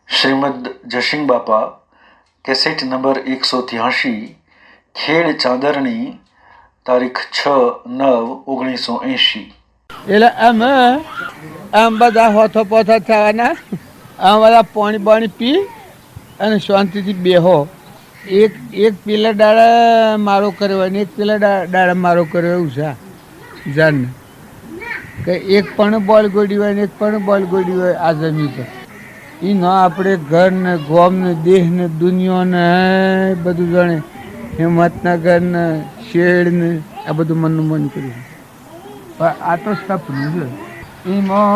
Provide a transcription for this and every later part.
શ્રીમદ જશિંગ બાપા cassette number 183 ખેડ ચાંદરણી તારીખ 6/9/1980। એટલે આમ બધા હોથો પોથો થવાના, આમ બધા પાણી બાણી પી અને શાંતિથી બેહો. એક પેલા દાડા મારો કર્યો અને એક પેલા દાડા મારો કર્યો એવું છે જાણ કે એક પણ બોલ ગોડી હોય ને એક પણ બોલ ગોડી હોય આ જમીન પર. એ ન આપણે ઘર ને ગોમ ને દેહ ને દુનિયા ને બધું જાણે હિંમતનગર ને શેડ ને આ બધું મનનું મન કર્યું. પણ આ તો સપનું છે. એમાં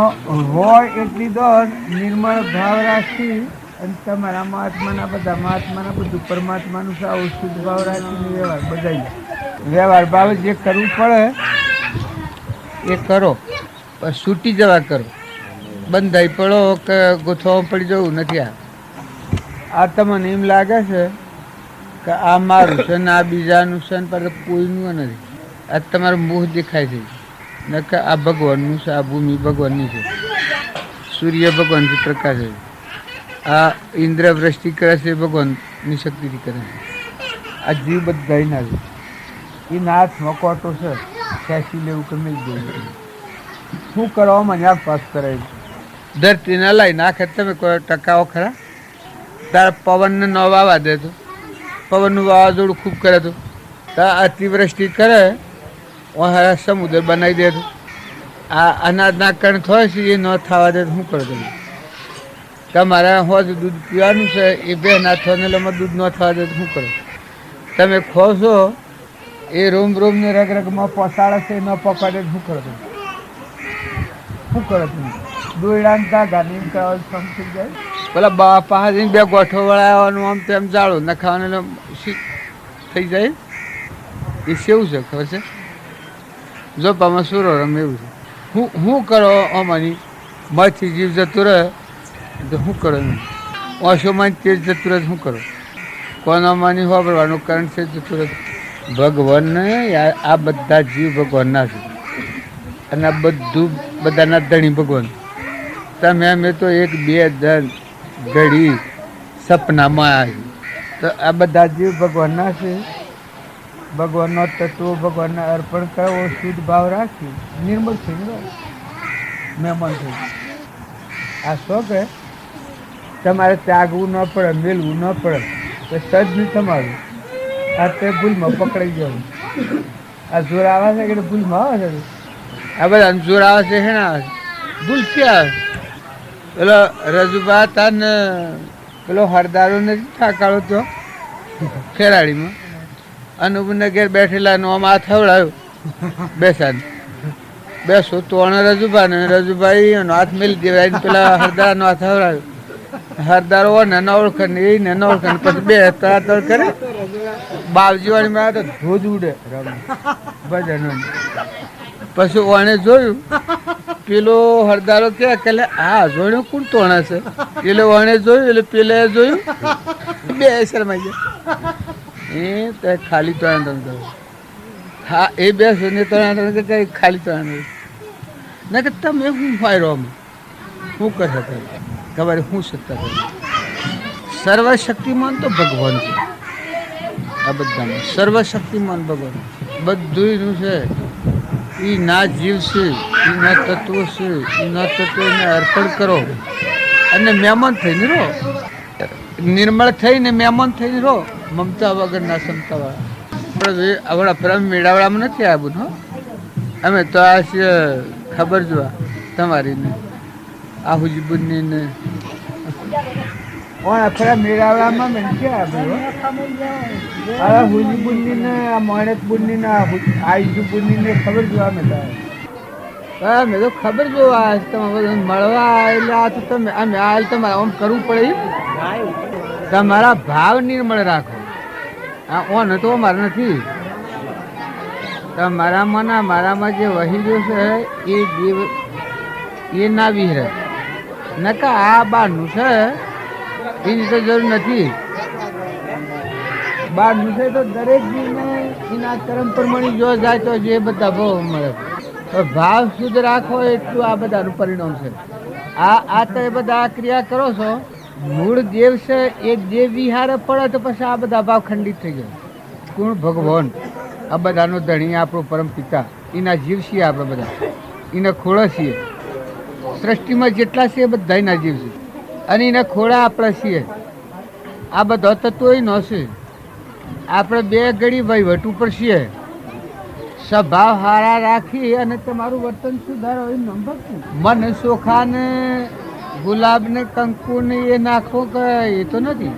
હોય એટલી દોર નિર્મળ ભાવ રાખી અને તમારા મહાત્માના બધા મહાત્માના બધું પરમાત્માનું સાવ શુદ્ધ ભાવ રાખીને વ્યવહાર બધાય વ્યવહાર ભાવ જે કરવું પડે એ કરો, પણ છૂટી જવા કરો. બંધાઈ પડો કે ગોથવા પડી જવું નથી. આ તમને એમ લાગે છે કે આ મારું છે ને આ બીજાનું છે ને પણ કોઈનું નથી. આ તમારું મુખ દેખાય છે ને કે આ ભગવાનનું છે, આ ભૂમિ ભગવાનની છે, સૂર્ય ભગવાનથી પ્રકાશ છે, આ ઇન્દ્ર વૃષ્ટિ કરે છે ભગવાનની શક્તિથી કરે છે. આ જીવ બધા ના છે. એ નાથમાં કોટો છે, ખેંચી લેવું કે નહીં દેવું. શું કરવા મને આ પાસ કરાય છે. ધરતીને લઈ નાખે તમે કોઈ ટકાઓ ખરા? તારે પવનને ન વાવા દે તો પવનનું વાવાઝોડું ખૂબ કરે તો અતિવૃષ્ટિ કરે હારા સમુદ્ર બનાવી દે તો આ અનાજના કણ થાય છે એ ન થવા દે તો શું કરો તમે? તમારે હોજ દૂધ પીવાનું છે એ બે ના થવાને દૂધ ન થવા દે તો શું કરો? તમે ખો છો એ રોમ રોમને રગ રગમાં પસાડે છે ન પકડે તો શું કરો તમે? શું કરો તમે? દોયડાને ધાગાની સમજી જાય. પેલા બાપા બે ગોઠો વળાવવાનું આમ તેમ જાળો નખાવાનું થઈ જાય. એ કેવું છે ખબર છે? જો પામાં સુરો રમે એવું છે. શું કરો અમારી મથી જીવ જતું રહે તો શું કરો? ઓછોમાં તેજ જતું રહે શું કરો? કોનામાંની વાપરવાનું કારણ છે જતું રહે. ભગવાનને આ બધા જીવ ભગવાનના છે અને આ બધું બધાના ધણી ભગવાન. તમે અમે તો એક બે ઘડી સપનામાં આવી તો આ બધા જીવ ભગવાનના છે. ભગવાનનો તત્વો ભગવાનને અર્પણ કરવો, શુદ્ધ ભાવ રાખી નિર્મળ થઈ રહો, મહેમાન થઈ. આ શું કે તમારે ત્યાગવું ન પડે, મેળવું ન પડે તો સજ નહીં તમારું. આ તે ભૂલમાં પકડાઈ જવું. આ જોર આવે છે કે ભૂલમાં આવે છે. આ બધા જોર આવે છે હે ને ભૂલ ક્યાં આવે? પેલો રજુબા હતા ને પેલો હરદારો નથી ઠાકાળો તો ખેરાડીમાં અનુપને ઘેર બેઠેલા નો આમ હાથ હવડાયો બેસાને બેસો તો રજુબા ને રજુભાઈ એનો હાથ મેલી દેવાય પેલા હરદારાનો હાથ હવડાયો. હરદારો ને ન ઓળખે ને એ ને ન ઓળખે ને પછી બે તળ કરે બાવજીવાળી માં તો ધોધ ઉડે ભજન. પછી ઓણે જોયું પેલો હરદારો કે આ જોયું કોણ તોણા છે એટલે ઓણે જોયું એટલે પેલે જોયું બે શરમાઈ ગયા. એ તો ખાલી તોણા હા એ બે ને તોણા ખાલી તોણા ના કે તમે શું ફાયરો અમે શું કરશે ખબર શું સત્તા કરે? સર્વશક્તિમાન તો ભગવાન છે. આ બધામાં સર્વશક્તિમાન ભગવાન બધું છે. એ ના જીવ છે, એ ના તત્વો છે, એ ના તત્વોને અર્પણ કરો અને મહેમાન થઈને રહો. નિર્મળ થઈને મહેમાન થઈને રહો. મમતા વગરના ક્ષમતાવાળા. આપણા પ્રેમ મેળાવડામાં નથી આવ્યું હો. અમે તો આ છે ખબર જોવા તમારી ને આહુજી બુનની ને આપણા મેળાવડામાં મેં ક્યાં આવ્યું હુજી બુનની ને આ મોણેક બુનની ને આઈજુ બુનની ને ખબર જોવા મેં હા મેં તો ખબર જોવા તમે મળવા એટલે આ તો તમે અમે આ તમારે આમ કરવું પડે. તમારા ભાવ નિર્મળ રાખો. આ ઓન તો અમારે નથી. મારામાં જે વહી ગયો છે એ જીવ એ ના વિહરે નકા આ બહારનું છે એની તો જરૂર નથી. બહારનું છે તો દરેક જીવને એના કર્મ પ્રમાણે જો જાય તો જે બધા ભાવ મળે. ભાવ શુદ્ધ રાખો એટલું આ બધાનું પરિણામ છે. આ તો એ બધા ક્રિયા કરો છો મૂળ દેવ છે એ દેવ વિહારે પડે તો પછી આ બધા ભાવ ખંડિત થઈ ગયા. કોણ? ભગવાન. આ બધાનો ધણી આપણો પરમ પિતા, એના જીવ છીએ આપણે બધા, એના ખોળા છીએ. સૃષ્ટિમાં જેટલા છે એ બધા એના જીવ છે અને એના ખોળા આપણા છીએ. આ બધા તત્વો એ નો છે. આપણે બે ઘડી વહીવટ ઉપર છીએ. સ્વભાવ હારા રાખી અને તમારું વર્તન સુધારો એ નંબર મન ચોખા ને ગુલાબ ને કંકુ ને એ નાખો કે એ તો નથી.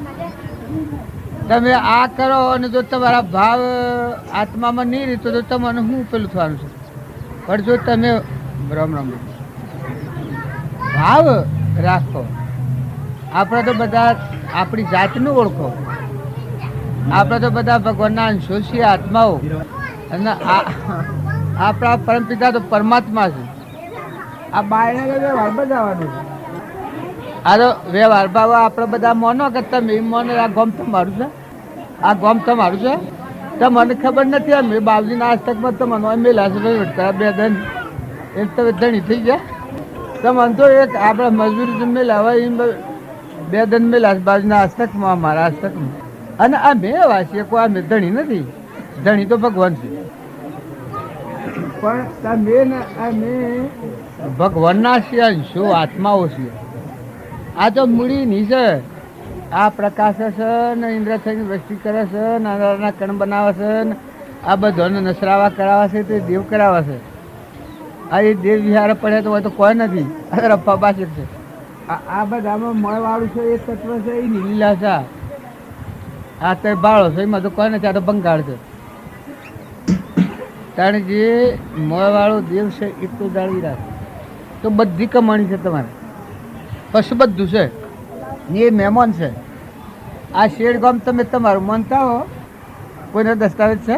તમે આ કરો અને જો તમારા ભાવ આત્મામાં નહીં રહેતો તો તમને શું પેલું થવાનું છે? પણ જો તમે રામ રામ ભાવ રાખો. આપણે તો બધા આપણી જાતને ઓળખો. આપણે તો બધા ભગવાનના અંશો છીએ, આત્માઓ. અને આપણા પરમપિતા તો પરમાત્મા છે. આ બાયને વ્યવહાર બજાવવાનું છે. આ તો વ્યવહાર બાબા આપણે બધા મોનો કે તમે મોનો. આ ગોમ તમારું છે, આ ગોમ તમારું છે. તમને ખબર નથી. અમે બાવજીના આસ્તકમાં તમને મેલા છે બે ધન એ તમે ધણી થઈ ગયા. તમને તો એક આપણે મજૂરી મેલા હોય બે ધન મેલા બાવજીના આસ્તકમાં, અમારા આસ્તકમાં. અને આ મેં વાંચીએ કોઈ અમે ધણી નથી. ધણી તો ભગવાન છે. પણ તમે ને અમે ભગવાનના છીએ, અંશો આત્માઓ છીએ. આ તો મૂડી ની છે. આ પ્રકાશ છે ને ઇન્દ્ર થઈને વસ્તી કરે છે, નાના કણ બનાવે છે ને આ બધાને નસરાવા કરાવે છે તે દેવ કરાવે છે. આ એ દેવ વિહાર પડે તો હોય તો કોઈ નથી. રફા બાસિક છે. આ બધામાં મળવાળું છે એ તત્વ છે એ નીલીલા છે. આ તો બાળો છે એમાં તો કોઈ નથી. આ તો બંગાળ છે. કારણ જે મળવાળો દેવ છે એટલું જાળવી રાખે તો બધી કમાણી છે તમારે. પછી બધું છે એ મહેમાન છે. આ શેડ ગામ તમે તમારું માનતા હો, કોઈને દસ્તાવેજ છે?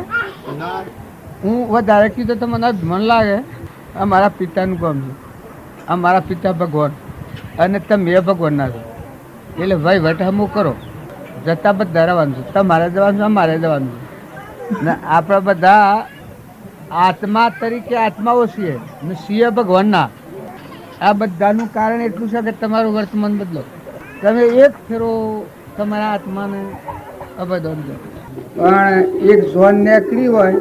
હું વધારે કીધું તો મને મન લાગે અમારા પિતાનું ગામ છે. અમારા પિતા ભગવાન અને તમે ભગવાનના છો. એટલે વહીવટ હમું કરો. જતા બધા રહેવાનું છે. તમારે જવાનું છે, અમારે જવાનું છે. ને આપણે બધા આત્મા તરીકે આત્માઓ છીએ ને છીએ ભગવાનના. આ બધાનું કારણ એટલું છે કે તમારું વર્તમાન બદલો. તમે એક ફેરો તમારા આત્માને અબદલ દો. પણ એક ઝોન નીકળી હોય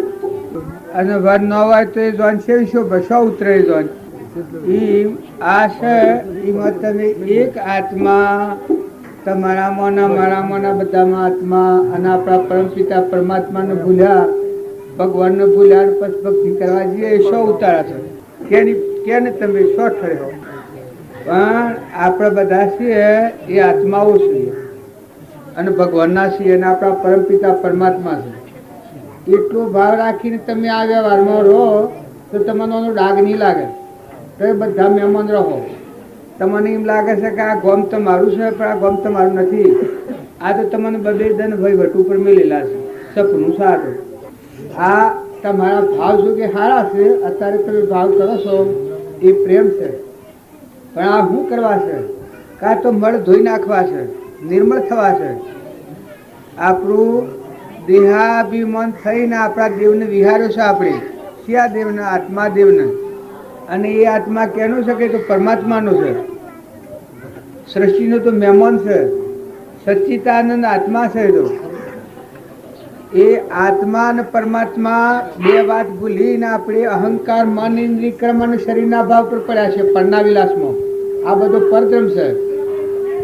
અને વર ન હોય તો એ ઝોન સેવીસો બસો ઉતરે ઝોન. આ છે એમાં તમે એક આત્મા તમારામાં મારામાં બધામાં આત્મા અને આપણા પરમપિતા પરમાત્માને ભૂલ્યા, ભગવાનને ભૂલ્યા, પછી ભક્તિ કરવા જઈએ એ સો ઉતારા છે. કેને તમે સો ઠર્યો. પણ આપણે બધા છીએ એ આત્માઓ છીએ અને ભગવાનના છીએ અને આપણા પરમપિતા પરમાત્મા છે. એટલો ભાવ રાખીને તમે આ વ્યવહારમાં રહો તો તમને ડાઘ નહીં લાગે. તો એ બધા મહેમાન રહો. તમને એમ લાગે છે કે આ ગોમ તમારું છે પણ આ ગોમ તમારું નથી. આ તો તમને બધે ધન વહીવટ ઉપર મેલેલા છે. સપનું સારું. આ તમારા ભાવ શું કે સારા છે. અત્યારે તમે ભાવ કરો છો એ પ્રેમ છે. પણ આ શું કરવા છે? કાં તો મળ ધોઈ નાખવા છે, નિર્મળ થવા છે. આપણું દેહાભિમાન થઈને આપણા દેવને વિહાર્યો છે. આપણે શિયા દેવને, આત્મા દેવને. અને એ આત્મા કેનો છે કે તો પરમાત્માનો છે. સૃષ્ટિનો તો મહેમાન છે. સચ્ચિદાનંદ આત્મા છે. તો એ આત્મા અને પરમાત્મા બે વાત ભૂલીને આપણે અહંકાર, મન, ઇન્દ્રિય, કર્મ અને શરીરના ભાવ પર પડ્યા છે. પરના વિલાસમાં આ બધો પરધર્મ છે.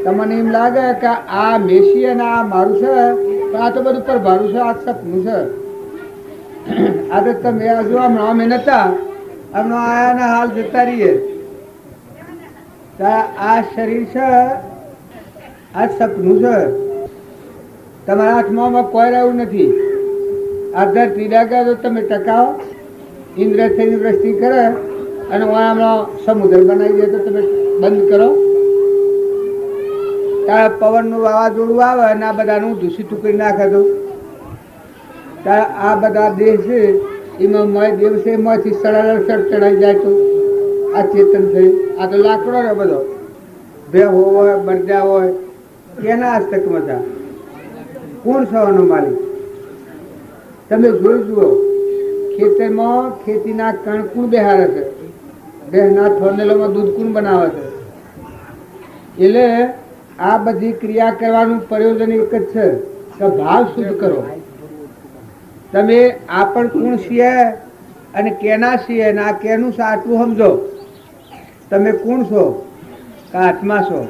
તમને એમ લાગે કે આ મેસી અને આ મારું છે, પણ આ તો બધું પરભારું છે. આ સપનું છે. આ તો તમે હજુ હમણાં અમે નતા, હમણાં આયા ને હાલ જતા રહીએ. આ શરીર છે, આ સપનું છે. તમારા હાથમાં કોઈ રહ્યું નથી. આ ધરતી લાગે તો તમે ટકાવો. ઇન્દ્ર થઈને વૃષ્ટિ કરે અને હમણાં સમુદ્ર બનાવી દે તો તમે બંધ કરો. તારે પવનનું વાવાઝોડું આવે અને આ બધાનું દૂષિત કરી નાખે તો તારે આ બધા દેહ છે એમાં મય દેવ છે, એમાંથી સળસળ ચડાઈ જાય તો આ ચેતન થઈ. આ તો લાકડો ને બધો ભેહો હોય, બરજા હોય, કેના હસ્તકમાં હતા? કોણ થવાનો માલિક? તમે જોઈ જુઓ, ખેતરમાં ખેતીના કણ કોણ બેહારે છે? બેહના થોરનેલોમાં દૂધ કોણ બનાવે છે? એટલે આ બધી ક્રિયા કરવાનું પ્રયોજન એક જ છે કે ભાવ શુદ્ધ કરો. તમે આ પણ કોણ છીએ અને કેના છીએ અને આ કેનું છે આટલું સમજો. તમે કોણ છો કે આત્મા છો,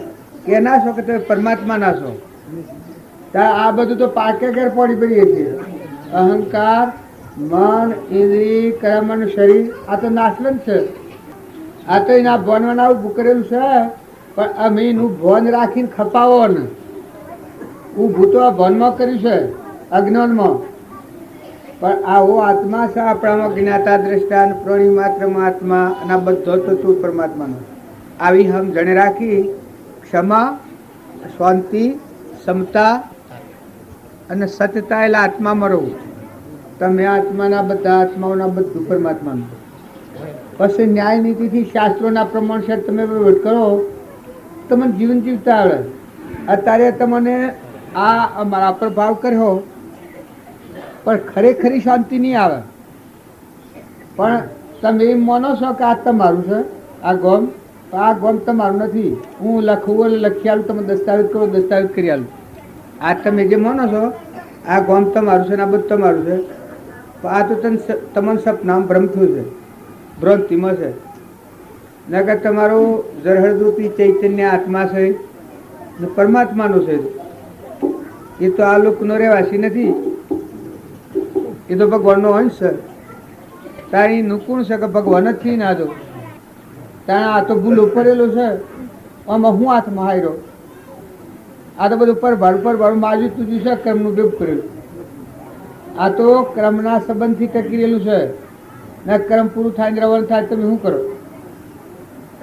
કેના છો કે તમે પરમાત્માના છો. આ બધું તો પાકે ઘેર પડી પડીએ છીએ. અહંકાર, મન, ઇન્દ્રિય, કર્મ અને શરીર આ તો નાશવંત છે. આ તો એના ભવનમાં ઉભું કરેલું છે, પણ અમે એનું ભવન રાખીને ખપાવો ને ઊભું તો આ ભવનમાં કર્યું છે અજ્ઞાનમાં. પણ આવો આત્મા છે આપણામાં જ્ઞાતા દ્રષ્ટા પ્રાણી માત્ર આત્મા અને આ બધો તત્વ પરમાત્માનો. આવી સમજણે રાખી ક્ષમા, શાંતિ, સમતા અને સત્યતા એટલે આત્મામાં રહું. તમે આત્માના બધા આત્માઓના બધું પરમાત્માનું. પછી ન્યાય નીતિથી શાસ્ત્રોના પ્રમાણસર તમે વહીવટ કરો, તમને જીવન જીવતા આવડે. અત્યારે તમને આ મારા પર ભાવ કર્યો પણ ખરેખરી શાંતિ નહીં આવે. પણ તમે એમ માનો છો કે આ તમારું છે, આ ગોમ તમારું નથી. હું લખવું એટલે લખી આલું, તમે દસ્તાવેજ કરો દસ્તાવેજ કરી આલું. આ તમે જે માનો છો આ ગોમ તમારું છે ને આ બધું તમારું છે, આ તો તમને સપનામાં ભ્રમ થયું છે, ભ્રાંતિમાં છે. નકર તમારું જરહદૂતી ચૈતન્ય આત્મા છે ને પરમાત્માનો છે. એ તો આ લોકનો રહેવાસી નથી, એ તો ભગવાનનો અંશ છે. તારી નુકુણ છે કે ભગવાન જ થી ના દો તાણે આ તો ભૂલો પડેલો છે. આમાં હું હાથમાં હાર્યો, આ તો બધું પરભારું માજુ તું છે કર્મનું ભેગ કરેલું. આ તો કર્મના સંબંધથી ટકી રહેલું છે ને કર્મ પૂરું થાય રવણ થાય તમે શું કરો.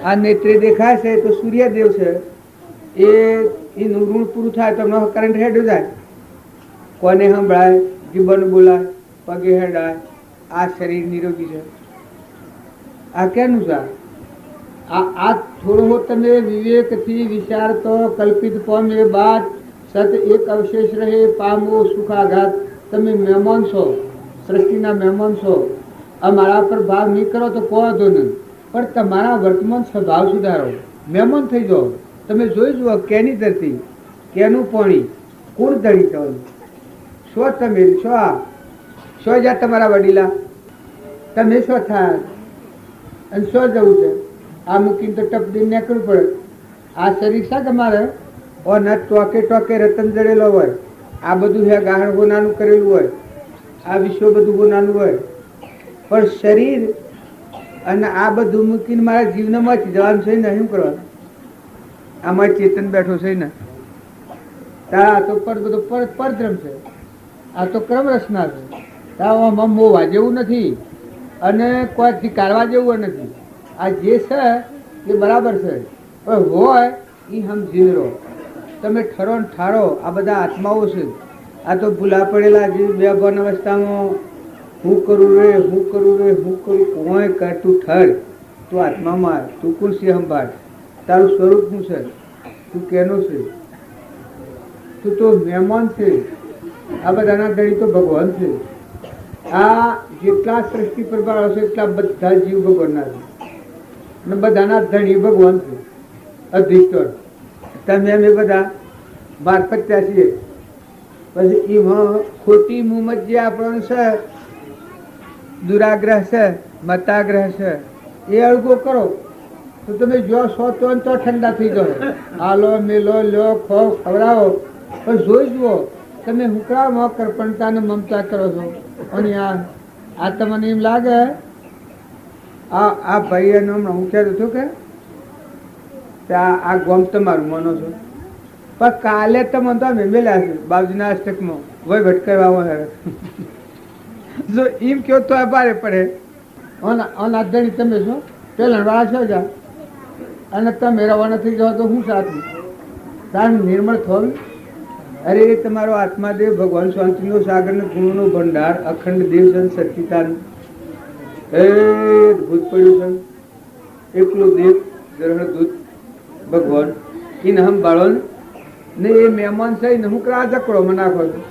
આ નેત્રે દેખાય છે તો સૂર્યદેવ છે, એનું ઋણ પૂરું થાય તો કરંટ હેડ જાય. કોને સંભળાય, જીવન બોલાય, પગે હેડાય. આ શરીર નિરોગી છે. આ કેનું છે? આ થોડો તમે વિવેકથી વિચારતો કલ્પિત પામે બાદ સત એક અવશેષ રહે પામો સુખાઘાત. તમે મહેમાન છો, સૃષ્ટિના મહેમાન છો. આ મારા પર ભાવ નહીં કરો તો કહો દો નહીં, પણ તમારા વર્તમાન સ્વભાવ સુધારો. મહેમાન થઈ જાઓ. તમે જોઈ જુઓ કેની ધરતી, કેનું પાણી, કોણ ધરી થવાનું. શું તમે શું જ્યાં તમારા વડીલા, તમે શું થાય અને શું જવું છે. આ મૂકીને તો ટપ દઈને નીકળવું પડે. આ શરીર શા તમારે ઓ ન ટોકે રતન જડેલો હોય. આ બધું હે ગાહણ હોનાનું કરેલું હોય, આ વિશ્વ બધું હોનાનું હોય. પણ શરીર અને આ બધું મૂકીને મારા જીવનમાં જ જવાનું છે ને. શું કરવાનું? આમાં ચેતન બેઠો છે ને. આ તો બધું પરધ્રમ છે, આ તો ક્રમ રચના છે. આમાં મોવા જેવું નથી અને કોઈ કાઢવા જેવું નથી. આ જે છે એ બરાબર છે, પણ હોય એ સમજી રહો. તમે ઠરો ને ઠારો. આ બધા આત્માઓ છે. આ તો ભૂલા પડેલા જે બેભાન અવસ્થામાં હું કરું રે કોઈ કર. તું ઠર, તું આત્મામાં, તું કુલસી સંભાળ. તારું સ્વરૂપ શું છે, તું કેનો છે, તું તો મહેમાન છે. આ બધાના ધણી તો ભગવાન છે. આ જેટલા સૃષ્ટિ પર બાળો છે એટલા બધા જીવ ભગવાનના છે ને બધાના ધણી ભગવાન છે. અધિષ્ઠર તમે અમે બધા મારફત્યા છીએ. પછી એમાં ખોટી મુમત જે આપણને છે, દુરાગ્રહ છે, મતાગ્રહ છે, એ અળગો કરો તો તમે જો સો તો ઠંડા થઈ જાઓ. હાલો મેલો લો ખો ખવડાવો. પણ જોઈ જુઓ તમે હુકરામાં કરપણતા ને મમતા કરો છો. અને આ તમને એમ લાગે આ ભાઈ એનો હમણાં હું કહેતો હતો કે આ ગોમ તમારું માનો છો, પણ કાલે તમે તો અમે મેલ્યા છે બાજુના અષ્ટકમાં વય ભટકરવા હે. જો એમ કહો તો ભારે પડે. અનાધણી તમે છો, પેલા વાળા છો જા અને તમે રવાના થઈ જાઓ તો હું સાચું તારું નિર્મળ થવું. અરે તમારો આત્માદેવ ભગવાન શાંતિનો સાગર ને ગુણોનો ભંડાર અખંડ દેવ છે, સચિતાન ભૂત પડ્યું છે. એકલું દેવ ગ્રહણદૂત ભગવાન એને સંભાળો ને એ મહેમાન છે ને હું કરા જકડો મને નાખો છો.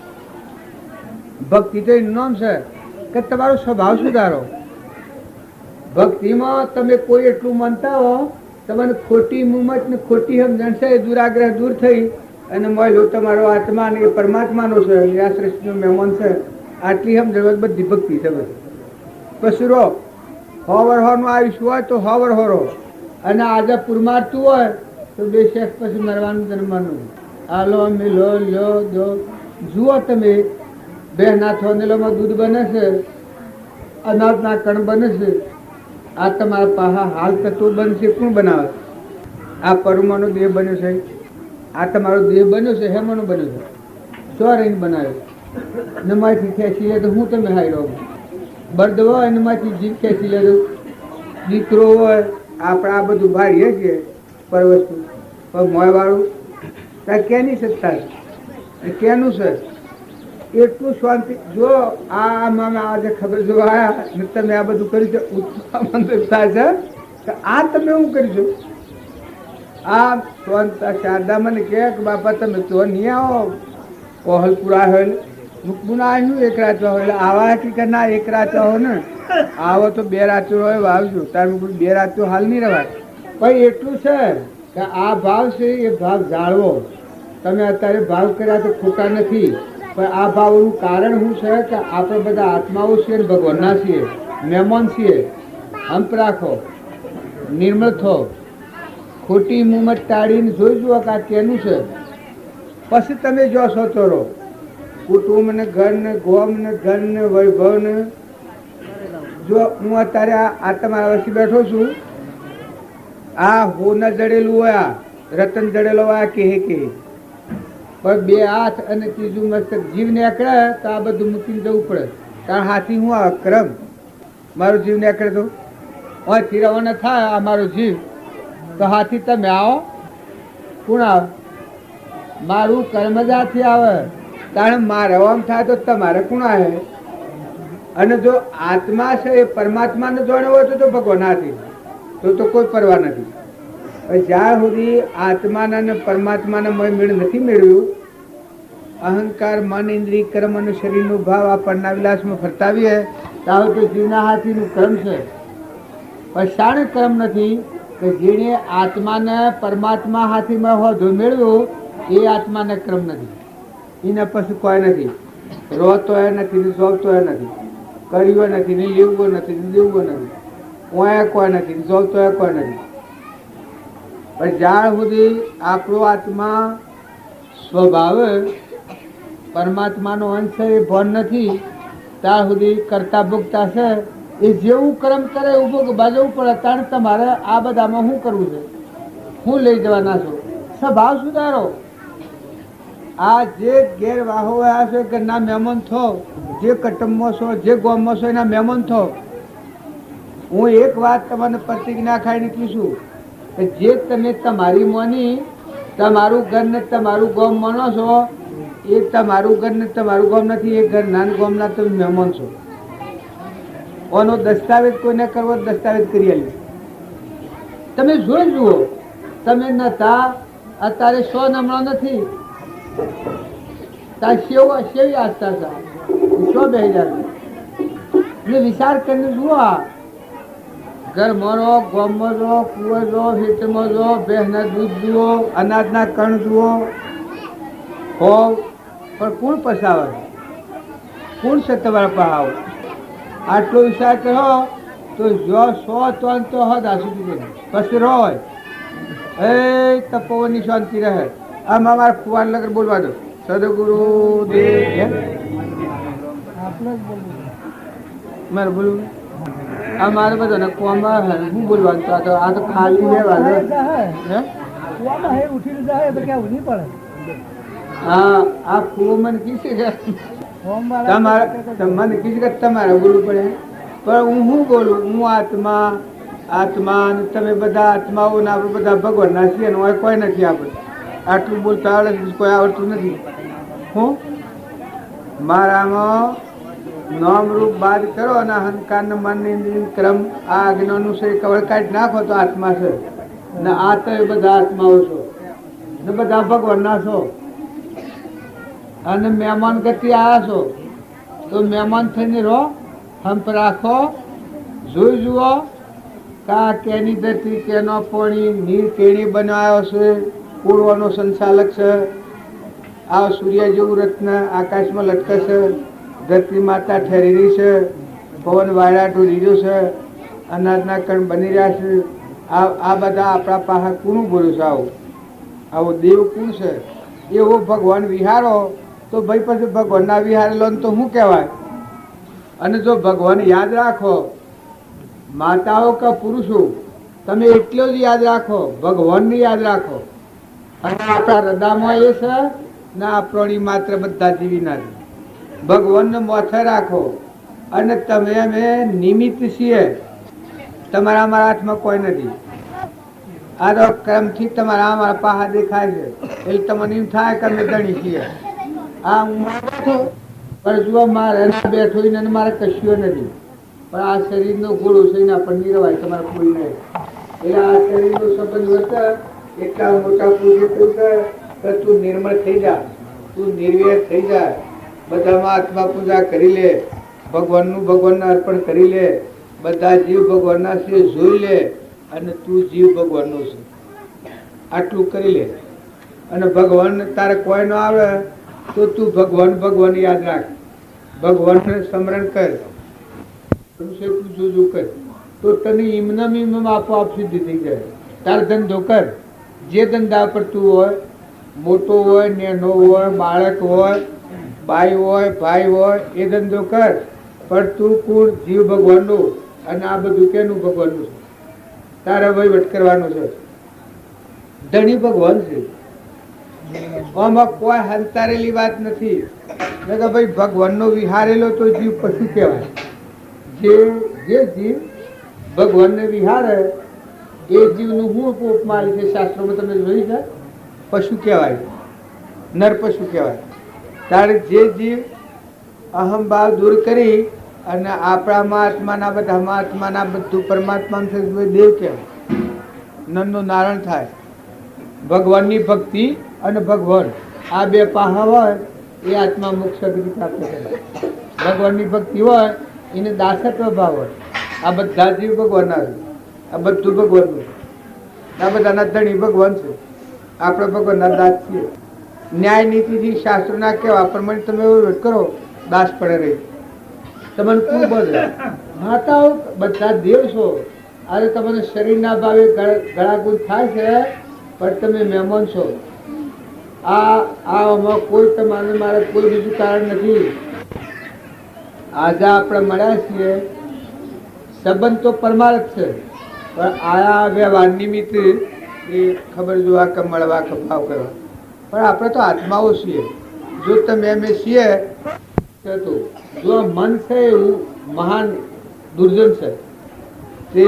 ભક્તિ તો એનું નામ છે કે તમારો સ્વભાવ સુધારો. ભક્તિમાં તમે કોઈ એટલું માનતા હો તમને ખોટી મુમત ને ખોટી સમજણ છે એ દુરાગ્રહ દૂર થઈ અને મળ્યો તમારો આત્મા ને એ પરમાત્માનો છે, આ સૃષ્ટિનો મહેમાન છે, આટલી સમજણ બધી ભક્તિ છે. પછી રો હોવાનું આયુષ્ય હોય તો હોવર હોરો, અને આજે પુરમારતું હોય તો 2 શેખ પછી મરવાનું જન્મવાનું. હાલો મિલો લ્યો દો. જુઓ તમે 2 નાથોનેલોમાં દૂધ બને છે, અનાજના કણ બને છે. આ તમારા પાહા હાલ તત્વો બનશે, કોણ બનાવે? આ પરમાનો દેહ બન્યો છે, આ તમારો દેહ બન્યો છે, હેમાનો બન્યો છે, શું રહીને બનાવ્યો? નમાથી ખેંચી લે તો હું તમે હાઈ રહો. બર્દ હોય એનામાંથી જીભ ખેંચી લે તો દીકરો હોય. આપણે આ બધું ભારીએ છીએ પર વસ્તુ, પણ મોય વાળું ત્યાં કેની સત્તા છે, કેનું છે? એટલું શાંતિ. જો આમાં આજે ખબર જો આયા તમે આ બધું કર્યું છે, ઉત્પાદન થાય છે કે આ તમે શું કરીશું? આ શાંત શારદા મને કહે કે બાપા તમે તો નહીં આવો, કોહલપુરા હોય મુકબુના આવ્યું એક રાત હોય આવા કે ના એક રાત હો ને આવો તો 2 રાતો હોય વાવજો. તાર 2 રાતો હાલ નહીં રવાય. પણ એટલું છે કે આ ભાવ છે એ ભાવ જાળવો. તમે અત્યારે ભાવ કર્યા તો ખોટા નથી, પણ આ ભાવનું કારણ શું છે કે આપણે બધા આત્માઓ છીએ, ભગવાનના છીએ, મહેમાન છીએ. હંપ રાખો, નિર્મળ થો, ખોટી મુમત ટાળીને જોઈ જુઓ કે આ કેનું છે. પછી તમે જો છો તો રહો. કુટુંબ ને ઘર ને ગોમ ને ઘર ને વૈભવ ને. જો હું અત્યારે આ તમારા વચ્ચે બેઠો છું, આ હોના જડેલું હોય, આ રતન જડેલો હોય કે પણ 2 હાથ અને ત્રીજું મસ્તક જીવ નીકળે તો આ બધું મૂકીને જવું પડે. કારણ હાથી હું આ ક્રમ મારો જીવ નીકળે તો અહીંથી રવાના થાય આ મારો જીવ તો હાથી તમે આવો, કોણ આવે? મારું કર્મ જ હાથી આવે. કારણ મારે આમ થાય તો તમારે કોણ આવે? અને જો આત્મા છે એ પરમાત્માને જાણ્યો હોય તો ભગવાન હાથી, તો કોઈ પરવા નથી. જ્યાં સુધી આત્માના ને પરમાત્માના મેળ નથી મેળવ્યું, અહંકાર મન ઇન્દ્રિય કર્મ અને શરીરનો ભાવ આ પરના વિલાસમાં ફરતાવીએ ત્યાં તો જીવના હાથીનું કર્મ છે. પણ શાણે કર્મ નથી કે જેણે આત્માને પરમાત્મા હાથીમાં હોધો મેળવ્યો એ આત્માને ક્રમ નથી. એના પછી કોઈ નથી. રોતો એ નથી ને જોવતો એ નથી, કર્યો નથી ને લેવું નથી ને દેવું નથી, ઓય કોઈ નથી, જોવતો એ કોઈ નથી. પણ જ્યાં સુધી આપણો આત્મા સ્વભાવ પરમાત્માનો અંશ એ ભાન નથી ત્યાં સુધી કરતા ભોગતા છે. એ જેવું કર્મ કરે એવું બાજવું પડે. કારણ તમારે આ બધામાં શું કરવું છે, શું લઈ જવાના છો? સ્વભાવ સુધારો. આ જે ગેરવાહો આવ્યા છે ઘરના મહેમાન થો, જે કુટુંબમાં છો, જે ગામમાં છો એના મહેમાન થો. હું એક વાત તમને પ્રતિજ્ઞા ખાઈને કહીશું કે જે તમે તમારી મોની તમારું ઘર ને તમારું ગામ માનો છો એ તમારું ઘર ને તમારું ગામ નથી. એ ઘર નાન ગામના તમે મહેમાન છો. ઓનો દસ્તાવેજ કોઈને કરવો દસ્તાવેજ કરી આલી. તમે જોઈ જુઓ, તમે નતા અત્યારે 100 નમણો નથી ત્યાં સેવી આસ્થા હતા 100-2000 વિચાર કરીને જુઓ. આ ઘરમાં રહો, ગામમાં રહો, કુંવર રહો, ખેતરમાં રહો, ભેંસના દૂધ જુઓ, અનાજના કણ જુઓ, હોવ પણ કોણ પસાવે? કોણ છે તમારા પાસે આવો? આટલો વિચાર કરો તો જો 100 તો હદ આ સુધી પછી રહો એ તપોવનની શાંતિ રહે. આમાં મારા કુંવાર લગર બોલવા દો. સદગુરુ દેવ મારે બોલવું આ મારે બધાને કોમાં હું બોલવાનું તો આ તો ખાલી રહેવાનું. હા આ કુવો મને કીધું કે તમારે મને કીધું કે તમારે બોલવું પડે. પણ હું બોલું? હું આત્મા આત્મા તમે બધા આત્માઓ ને આપણે બધા ભગવાનના છીએ ને કોઈ નથી. આપણે આટલું બોલતા આવડે કોઈ આવડતું નથી. હું મારામાં નામરૂપ બાદ કરો અને અહંકાર ને મન ઇન્દ્રિય ક્રમ આ આજ્ઞાનું છે કવળ કાઢી નાખો તો આત્મા છે ને. આ તો એ બધા આત્માઓ છો ને બધા ભગવાનના છો અને મહેમાન ગતિ આવ્યા છો તો મહેમાન થઈને રહો, હંપ રાખો, જોઈ જુઓ કા કેની ધરતી કેનો પાણી નીર કેણી બનાવ્યો છે, પૂર્વનો સંચાલક છે, આ સૂર્ય જેવું રત્ન આકાશમાં લટકે છે, ધરતી માતા ઠરેલી છે, પવન વાયરાટો લીધો છે, અનાજના કણ બની રહ્યા છે. આ બધા આપણા પાસે કોનું બોલ્યું છે? આવો દેવ કોણ છે? એવો ભગવાન વિહારો તો ભાઈ પછી ભગવાનના વિહારેલો તો શું કહેવાય? અને જો ભગવાન યાદ રાખો, માતાઓ કે પુરુષો, તમે એટલો જ યાદ રાખો, ભગવાનને યાદ રાખો. અને આપણા હૃદયમાં એ છે ને આ પ્રાણી માત્ર બધા જીવીના છે. ભગવાનને મોથે રાખો. અને તમે અમે નિમિત્ત છીએ, તમારા અમારા હાથમાં કોઈ નથી. આ તો ક્રમથી તમારા અમારા પાહા દેખાય છે એટલે તમને એમ થાય કે અમે ગણી છીએ. આ હું બેઠો પણ જુઓ મારે બેઠો ને મારે કશું નથી, પણ આ શરીરનો ગોળો છે ને આપણને નિરવાય તમારે કોઈ નહીં. એટલે આ શરીરનો સંબંધ વધે એટલા મોટા પૂજ્ય કે તું નિર્મળ થઈ જા, તું નિર્વેર થઈ જા, બધામાં આત્મા પૂજા કરી લે, ભગવાનને અર્પણ કરી લે, બધા જીવ ભગવાનના છે જોઈ લે, અને તું જીવ ભગવાનનો છે આટલું કરી લે. અને ભગવાન તારે કોઈ ન આવે તો તું ભગવાન યાદ રાખ, ભગવાનને સ્મરણ કર, તું જોજો કર, તો તને ઇમનામ આપોઆપ સિદ્ધિ થઈ જાય. તાર ધંધો કર, જે ધંધા પર તું હોય, મોટો હોય, નેનો હોય, બાળક હોય, બાઈ હોય, ભાઈ હોય, એ ધંધો કર. પણ તું કુળ જીવ ભગવાનનું, અને આ બધું કેનું ભગવાનનું છે? તારે વહીવટ કરવાનો છે. ધણી ભગવાન છે, આમાં કોઈ હંતારેલી વાત નથી કે ભાઈ ભગવાનનો વિહારેલો તો જીવ પશુ કહેવાય. જે જીવ ભગવાનને વિહારે એ જીવનું હું ઉપમા છે શાસ્ત્રોમાં તમે જોઈ છે? પશુ કહેવાય, નર પશુ કહેવાય. ત્યારે જે જીવ અહંભાવ દૂર કરી અને આપણા આત્માના બધા આત્માના બધું પરમાત્માનું છે દેવ કહેવાય. નરનું નારાયણ થાય. ભગવાનની ભક્તિ અને ભગવાન આ બે પાહા હોય એ આત્મા મોક્ષ ગતિ પ્રાપ્ત કરે. ભગવાનની ભક્તિ હોય એને દાસત્વ ભાવ હોય. આ બધા જીવ ભગવાનના છે, આ બધું ભગવાનનું છે, આ બધાના ધણી ભગવાન છે, આપણે ભગવાનના દાસ છીએ. ન્યાય નીતિથી શાસ્ત્રોના કહેવા પ્રમાણે તમે એવું કરો, દાસ પડે રહી તમને ખૂબ બધે માતાઓ બધા દેવ છો. આજે તમને શરીરના ભાવે ગળાગુંજ થાય છે, પણ તમે મહેમાન છો. આમાં કોઈ તમારે મારે કોઈ બીજું કારણ નથી. આજે આપણે મળ્યા છીએ, સંબંધ તો પરમાર્થ છે, પણ આયા વ્યવહાર નિમિત્ત એ ખબર જોવા કે મળવા કે ભાવ કરવા. પણ આપણે તો આત્માઓ છીએ. જો તમે અમે છીએ તો જો મન છે એવું મહાન દુર્જન છે, તે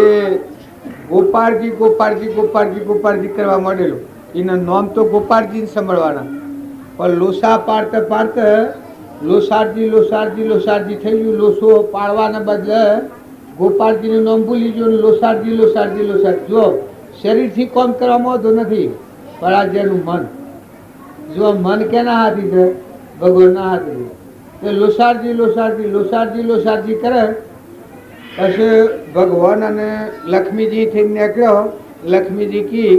ગોપાળજી ગોપાળજી ગોપાળજી ગોપાળજી કરવા માંડેલું. એના નામ તો ગોપાળજી સંભળવાના, પણ લોસા પાડતા પાડતા લોસારજી લોસારજી લોસારજી થઈ ગયું. લોસો પાડવાના બદલે ગોપાળજીનું નામ ભૂલી ગયો, લોસારજી લોસારજી લોસારજી. જો શરીરથી કામ કરવામાં આવતું નથી, પણ આ જેનું મન, જો મન કેના હાથી છે? ભગવાનના હાથી. લોસારજી લોસારજી લોસારજી લોસારજી કરે. પછી ભગવાન અને લક્ષ્મીજી થઈ નીકળ્યો. લક્ષ્મીજી કી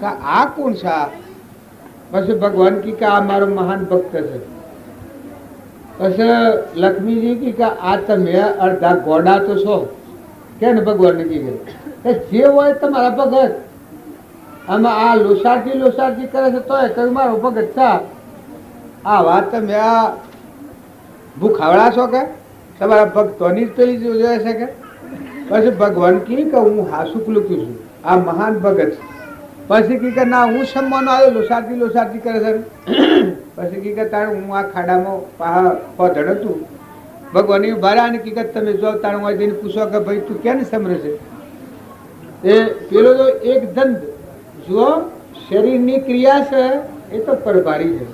કે આ કોણ છે? પછી ભગવાન કી કે આ મારો મહાન ભક્ત છે. પછી લક્ષ્મીજી કી કે આ તમે અડધા ઘોડા તો છો કે ને? ભગવાનને કીધું જે હોય તમારા ભગત. આમાં આ લોસારજી લોસારજી કરે છે તો એ મારો ભગત છે. આ વાત તમે આ ભૂખાવડા છો કે તમારા ભક્તોની જ પેલી જોયા છે કે? પછી ભગવાન કી કે હું હાસુકલું છું, આ મહાન ભગત. પછી કી કે ના હું સન્માન આવ્યો, લોસારજી લોસારજી કરે છે. પછી કી કે તારે હું આ ખાડામાં પધડ હતું. ભગવાન ઉભા રહ્યા ને કી કે તમે જો તારે હું જઈને પૂછો કે ભાઈ તું ક્યાં સમરે છે? એ પેલો તો એક દંડ જો શરીરની ક્રિયા છે એ તો પરભારી છે,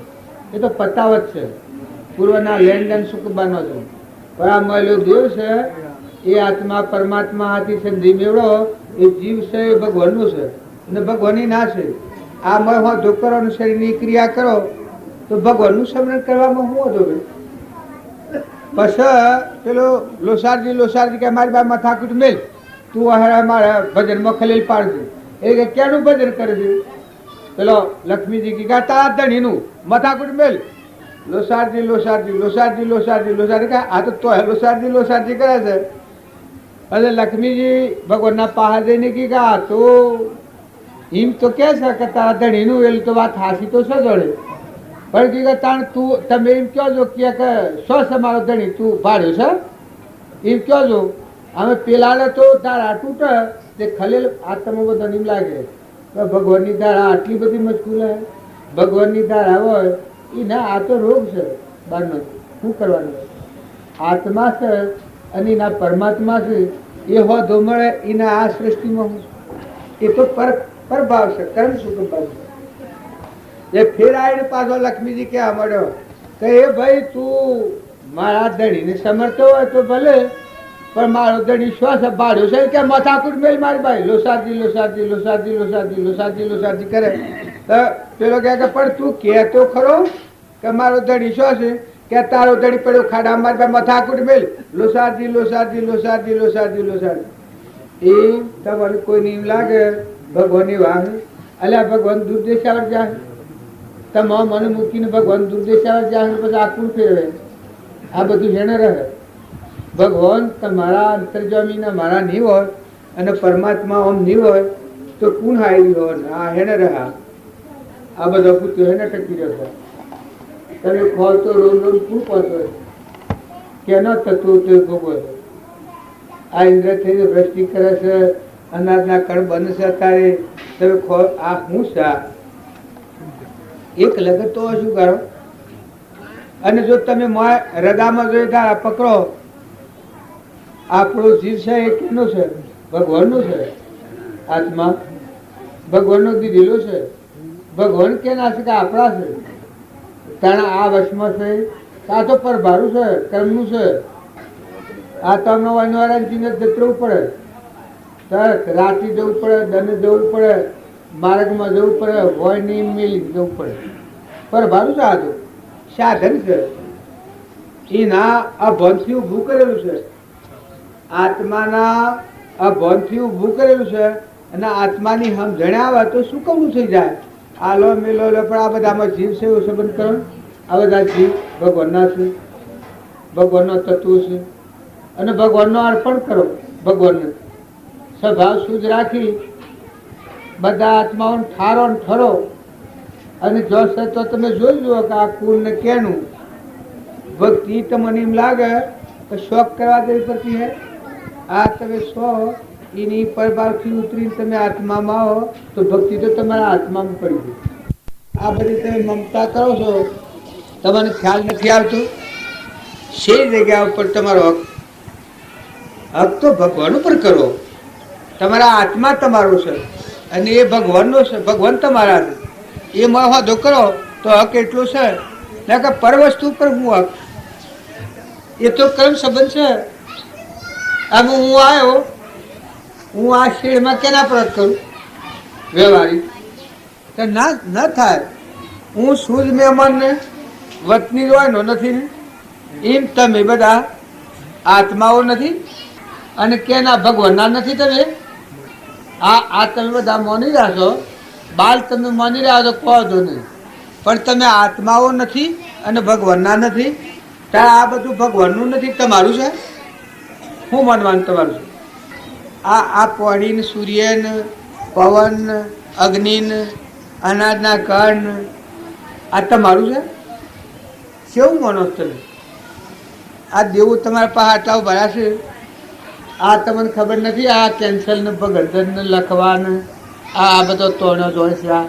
એ તો પતાવત છે, પૂર્વના લેણદેણ સુખબાનો છે. પણ આ મળેલો દેવ છે એ આત્મા પરમાત્મા હાથી સંધિ મેળવો. એ જીવ છે એ ભગવાનનું છે અને ભગવાનની ના છે. આ મય ધો કરો અને શરીરની ક્રિયા કરો તો ભગવાનનું સ્મરણ કરવામાં શું હતો? પછી પેલો લોસારજી લોસારજી કે મારી બા માથાકૂટ મેલ તું હારા મારા ભજનમાં ખલેલ પાડજે. એ કે ક્યાંનું ભજન કરે છે? પેલો લક્ષ્મીજી કી કા તારા ધણીનું મથાકુટ મેલ લોસારજી લોસારજી લોસારજી લોસારજી લોસારજી કા આ તો લોસારજી લોસારજી કરે છે. એટલે લક્ષ્મીજી ભગવાનના પાસે જઈને કી કા તો એમ તો કે છે કે તારા ધણીનું વેલ તો વાત હાસી તો છે જોડે, પણ કી તાણ તું તમે એમ કહો છો કે શું છે મારો ધણી તું ભાડ્યો છે એમ કહો છો. અમે પેલાને તો તારા તૂટે તે ખલેલ આત્મા બધા એમ લાગે ભગવાનની ધારા આટલી બધી મજકૂર હે, ભગવાનની ધારા હોય એ ના આ તો રોગ છે બહારનો. શું કરવાનું? આત્મા છે અને એના પરમાત્મા છે એ હોદો મળે એના આ સૃષ્ટિમાં એ તો પરભાવ છે, કર્મ સુખ ભાવ છે. એ ફેર આવીને પાછો લક્ષ્મીજી કહેવા મળ્યો કે એ ભાઈ તું મારા ધણીને સમર્થ હોય તો ભલે, પણ મારો ધણી શ્વાસ ભાડ્યો છે કે મથાકુટ મેલ મારી ભાઈ લોસારજી લોસારજી લોસારજી લોસારજી લોસારજી લોસારજી કરે. તો પેલો કહે કે પણ તું કહે તો ખરો કે મારો ધણી શું છે કે તારો ધણી પડ્યો ખાડા મારી ભાઈ મથાકુટ મેલ લોસારજી લોસારજી લોસારજી લોસારજી લોસારજી. એ તમારે કોઈને એમ લાગે ભગવાનની વાહ અલ્યા ભગવાન દુર્દેશાવર જાય તમામ મને મૂકીને ભગવાન દુર્દેશાવર જાય પછી આખું ફેરવે. આ બધું જેને રહે ભગવાન તમારા અંતર્જામીના મારા નહીં હોય અને પરમાત્મા ઓમ નહીં હોય તો કોણ હારી હોય? આ હેને રહ્યા આ બધા પૂછ્યો હેને ટકી રહ્યો તમે ખો તો રોમ રોમ શું પહોંચો કેનો થતું તે ભોગવો. આ ઇન્દ્ર થઈને વૃષ્ટિ કરે છે, અનાજના કણ બનશે અત્યારે તમે ખો આ હું છે એક લગત તો શું કરો? અને જો તમે હૃદયમાં જોઈ તારા પકડો આપણો જીવ છે એ કેનો છે? ભગવાનનો છે. આત્મા ભગવાનનો દીધેલો છે. ભગવાન કેના છે કે આપણા છે? તાણા આ વશમાં છે આ તો પરભારું છે, કર્મનું છે. આ તમને વાનવાળા જીને જતરવું પડે, તરત રાતે જવું પડે, દને જવું પડે, માર્ગમાં જવું પડે, હોય નહીં મેલી જવું પડે. પરભારું છે. આ તો સાધન છે. એના આ ભણથી ઊભું કરેલું છે. આત્માના આ ભણથી ઊભું કરેલું છે અને આત્માની સમજણ આવે તો શું કમનું થઈ જાય? આલો મેલો પણ આ બધામાં જીવ છે એવો સંબંધ કરો. આ બધા જીવ ભગવાનના છે, ભગવાનનો તત્વો છે અને ભગવાનનો અર્પણ કરો. ભગવાનને સ્વભાવ શુદ્ધ રાખી બધા આત્માઓને ઠારો ને ઠરો. અને જો છે તો તમે જોઈ જુઓ કે આ કુળ ને કેનું ભક્તિ તમને એમ લાગે કે શોખ કરવા દેવી પડતી હે. આ તમે સો એની પરભાવથી ઉતરીને તમે આત્મામાં આવો તો ભક્તિ તો તમારા આત્મામાં પડી ગઈ. આ બધી તમે મમતા કરો છો તમને ખ્યાલ નથી આવતો. સે જગ્યા ઉપર તમારો હક તો ભગવાન ઉપર કરો. તમારા આત્મા તમારો છે અને એ ભગવાનનો છે, ભગવાન તમારા છે. એ વાદો કરો તો હક એટલો છે ને કે પર વસ્તુ ઉપર હું હક એ તો કર્મ સંબંધ છે. હવે હું આવ્યો હું આ શેડમાં કેના પ્રત કરું વ્યવહારિક તો ના ન થાય. હું શું જ મહેમાનને વતની રોયનો નથી ને એમ તમે બધા આત્માઓ નથી અને કેના ભગવાનના નથી. તમે આ તમે બધા માની રહ્યા છો, બાલ તમે માની રહ્યા છો કહો છો નહીં, પણ તમે આત્માઓ નથી અને ભગવાનના નથી. ત્યારે આ બધું ભગવાનનું નથી, તમારું છે. શું માનવાનું તમારું છે? આ પાણી સૂર્ય ને પવન અગ્નિ અનાજના કણ આ તમારું છે. કેવું માનો તમે? આ દેવું તમારા પાસે આટલા ભર્યા છે. આ તમને ખબર નથી આ કેન્સર ને ભગંદર ને લખવા ને આ બધો તોણો જોઈ છે. આ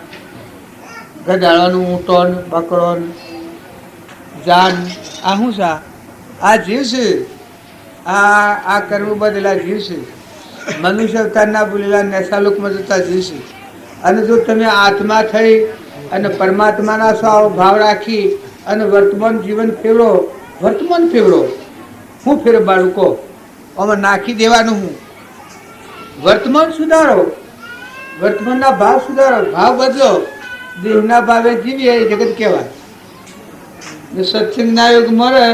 ગધાડાનું ઊંટો ને બકરો ને જાન આ શું છે? આ જીવ છે. આ કરવું બદલા જીવ છે. મનુષ્ય અવતારના ભૂલેલા નેસાલોકમાં જતા જીવ છે. અને જો તમે આત્મા થઈ અને પરમાત્માના સ્વ ભાવ રાખી અને વર્તમાન જીવન ફેરવો, વર્તમાન ફેરવો. શું ફેરવવાનું કહો? આમાં નાખી દેવાનું હું વર્તમાન સુધારો, વર્તમાનના ભાવ સુધારો, ભાવ બદલો. દેહના ભાવે જીવીએ એ જગત કહેવાય. સત્સંગના યુગ મળે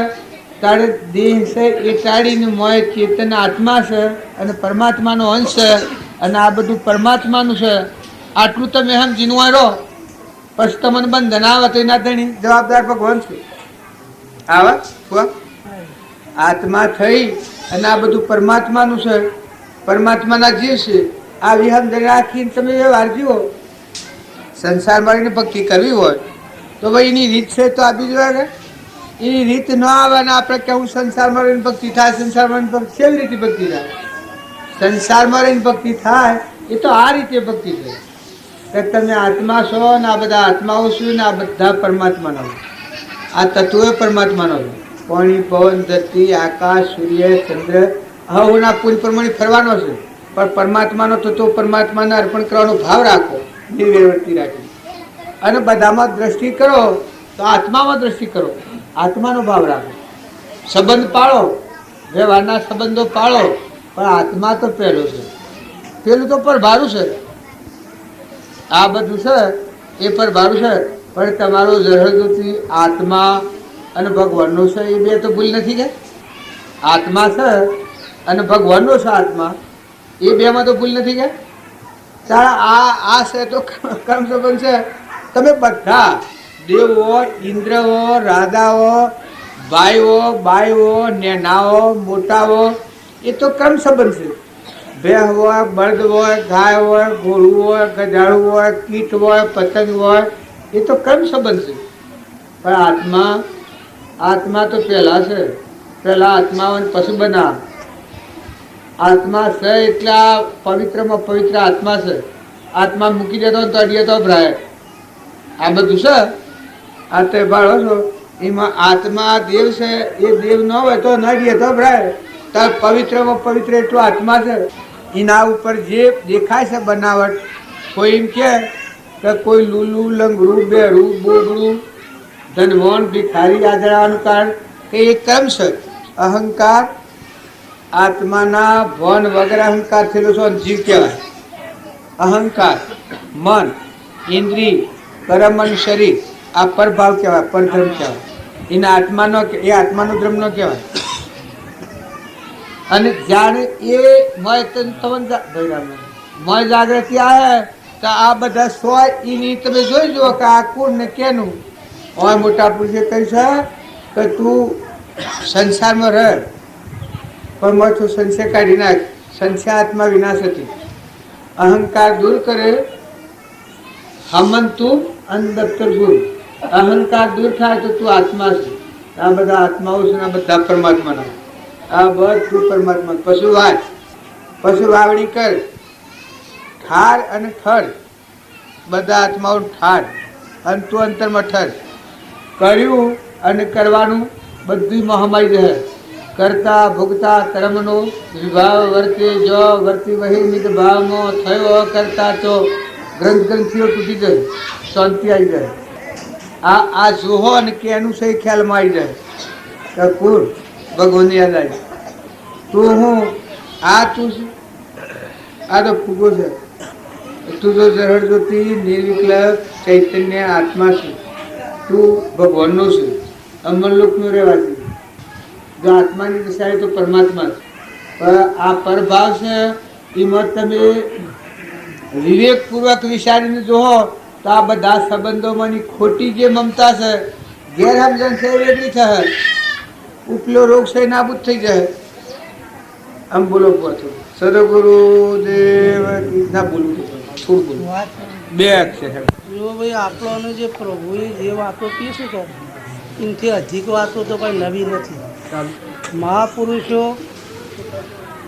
તારે દેહ છે એ ટાળીને મોય ચેતન આત્મા છે અને પરમાત્માનો અંશ છે અને આ બધું પરમાત્માનું છે. આટલું તમે સમજીને રહો પછી તમને બંધન આવે તો એના ધણી જવાબદાર ભગવાન છે. આવે આત્મા થઈ અને આ બધું પરમાત્માનું છે, પરમાત્માના જીવ છે. આ વિહમ રાખીને તમે વ્યવહાર જીવો. સંસારમાં એની ભક્તિ કરવી હોય તો ભાઈ એની રીત છે તો આપી દેવા. એની રીત ન આવે ને આપણે કેવું સંસારમાં રહીને ભક્તિ થાય, સંસારમાં ભક્તિ કેવી રીતે ભક્તિ થાય? સંસારમાં રહીને ભક્તિ થાય એ તો આ રીતે ભક્તિ થાય કે તમે આત્મા છો ને આ બધા આત્માઓ છું ને આ બધા પરમાત્માનો. આ તત્વો પરમાત્માનો. પાણી, પવન, ધરતી, આકાશ, સૂર્ય, ચંદ્ર હવના પૂરી પ્રમાણે ફરવાનો છે. પણ પરમાત્માનો તત્વો પરમાત્માને અર્પણ કરવાનો ભાવ રાખો, નિર્વૃત્તિ રાખી અને બધામાં દ્રષ્ટિ કરો તો આત્મામાં દ્રષ્ટિ કરો, આત્માનો ભાવ રાખો. સંબંધ પાળો, વ્યવહારના સંબંધો પાળો, પણ આત્મા તો પહેલો છે. પેલું તો પરભારું છે. આ બધું છે એ પરભારું છે, પણ તમારો જહરદૂતી આત્મા અને ભગવાનનો છે એ બે તો ભૂલ નથી કે આત્મા છે અને ભગવાનનો છે આત્મા એ બેમાં તો ભૂલ નથી કે તારા આ છે તો કર્મ સંબંધ છે. તમે બધા દેવો, ઇન્દ્રઓ, રાજાઓ, ભાઈઓ, બાઈઓ, નેનાઓ, મોટાઓ એ તો કર્મ સંબંધ છે. ભેહ હોય, બળદ હોય, ગાય હોય, ઘોડું હોય, ગધાડું હોય, કીટ હોય, પતંગ હોય એ તો કર્મ સંબંધ છે. પણ આત્મા તો પહેલા છે. પહેલા આત્મા પશુ બના આત્મા છે એટલે આ પવિત્રમાં પવિત્ર આત્મા છે. આત્મા મૂકી દેતો તો અડીએ તો ભરાય. આ બધું છે આ તે ભાળો છો એમાં આત્મા દેવ છે. એ દેવ ન હોય તો નડીએ તો ભરાય. તાર પવિત્રમાં પવિત્ર એટલો આત્મા છે. એના ઉપર જે દેખાય છે બનાવટ, કોઈ એમ કે કોઈ લૂલું, લંગડું, બેરું, બોગડું, ધનવાન, ભિખારી આ જણાવવાનું કારણ કે એ કર્મ છે. અહંકાર આત્માના ભન વગર અહંકાર થયેલો છો જીવ કહેવાય. અહંકાર, મન, ઇન્દ્રિય, કર્મ અને શરીર આ પરભાવ કહેવાય, પરધર્મ કહેવાય. એના આત્માનો એ આત્માનો ધર્મ ન કહેવાય. અને જ્યારે એ મય જાગૃતિ આવે તો આ બધા સો એની તમે જોઈ જુઓ કે આ કોણ ને કેનું. હવે મોટા પુરુષે કહી છે કે તું સંસારમાં રહે પણ મથું સંશય કાઢી નાખ. સંશય આત્મા વિનાશ હતી. અહંકાર દૂર કરે હમન તું અને દફતર ગુરુ. અહંકાર દૂર થાય તો તું આત્મા છે. આ બધા આત્માઓ છે આ બધા પરમાત્માના. આ બધું પરમાત્મા. પશુ વાવણી કર, ઠાર અને ઠર બધા આત્માઓ ઠાર અને તું અંતરમાં ઠર. કર્યું અને કરવાનું બધું મહામારી રહે. કરતા ભોગતા કર્મનો વિભાવ વર્તે જો વર્તી વહી નિજ ભાવમાં થયો કરતા તો ગ્રંથિઓ તૂટી જાય, શાંતિ આવી જાય. આ જોહો અને કે એનું સહી ખ્યાલમાં આવી જાય. કુર ભગવાન યાદ આવી તું હું આ તું આ તો ફૂગો છે. તું તો જરળ જ્યોતિ નિર્વિકલ્પ ચૈતન્ય આત્મા છે. તું ભગવાનનો છે, અમરલોકનો રહેવાથી. જો આત્માની દિશા તો પરમાત્મા છે. પણ આ પરભાવ છે એમાં તમે વિવેકપૂર્વક વિચારીને જોવો તો આ બધા સંબંધોમાંની ખોટી જે મમતા છે, ગેરસમજણ છે એ વેગળી થશે. ઉપલો રોગ છે નાબૂદ થઈ જાય. આમ બોલો પાછું સદગુરુ દેવ ના બોલવું થોડું બોલું બે અક્ષર. જો ભાઈ આપણને જે પ્રભુએ જે વાતો કીધી છે એનાથી અધિક વાતો તો કંઈ નવી નથી. મહાપુરુષો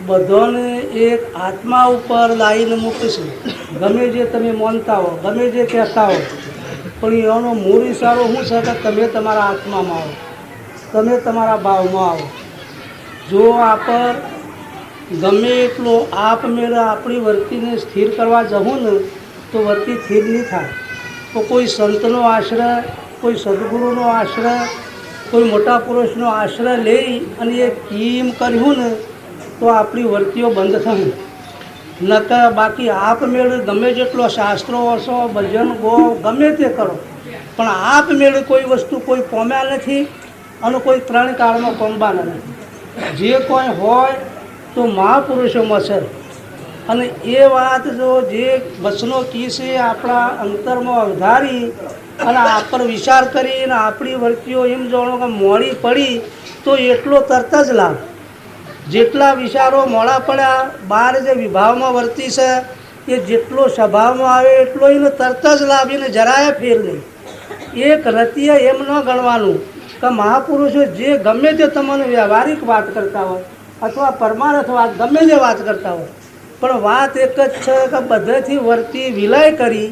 બધાને એક આત્મા ઉપર લાવીને મૂકે છે. ગમે જે તમે માનતા હો, ગમે જે કહેતા હો, પણ એનો મૂળ ઇશારો શું છે કે તમે તમારા આત્મામાં આવો, તમે તમારા ભાવમાં આવો. જો આપણ ગમે એટલો આપમેળે આપણી વર્તીને સ્થિર કરવા જવું ને તો વર્તી સ્થિર નહીં થાય. તો કોઈ સંતનો આશ્રય, કોઈ સદગુરુનો આશ્રય, કોઈ મોટા પુરુષનો આશ્રય લઈ અને એ કેમ કર્યું ને તો આપણી વર્તીઓ બંધ થશે. નકર બાકી આપમેળે ગમે જેટલો શાસ્ત્રો વાંચો, ભજન ગો, ગમે તે કરો, પણ આપમેળે કોઈ વસ્તુ કોઈ પામ્યા નથી અને કોઈ ત્રણ કાળમાં પંબાના નથી. જે કોઈ હોય તો મહાપુરુષોમાં છે. અને એ વાત જો જે વચનો કીશે આપણા અંતરમાં અવધારી અને આપ પર વિચાર કરી અને આપણી વર્તીઓ એમ જાણો કે મોડી પડી તો એટલો તરત જ લાભ. જેટલા વિચારો મોડા પડ્યા બહાર જે વિભાવમાં વર્તી છે એ જેટલો સ્વભાવમાં આવે એટલો એને તરત જ લાભ, એને જરાય ફેર નહીં. એક રતિએ એમ ન ગણવાનું કે મહાપુરુષો જે ગમે તે તમને વ્યવહારિક વાત કરતા હોય અથવા પરમાર્થ વાત ગમે તે વાત કરતા હોય, પણ વાત એક જ છે કે બધેથી વર્તી વિલય કરી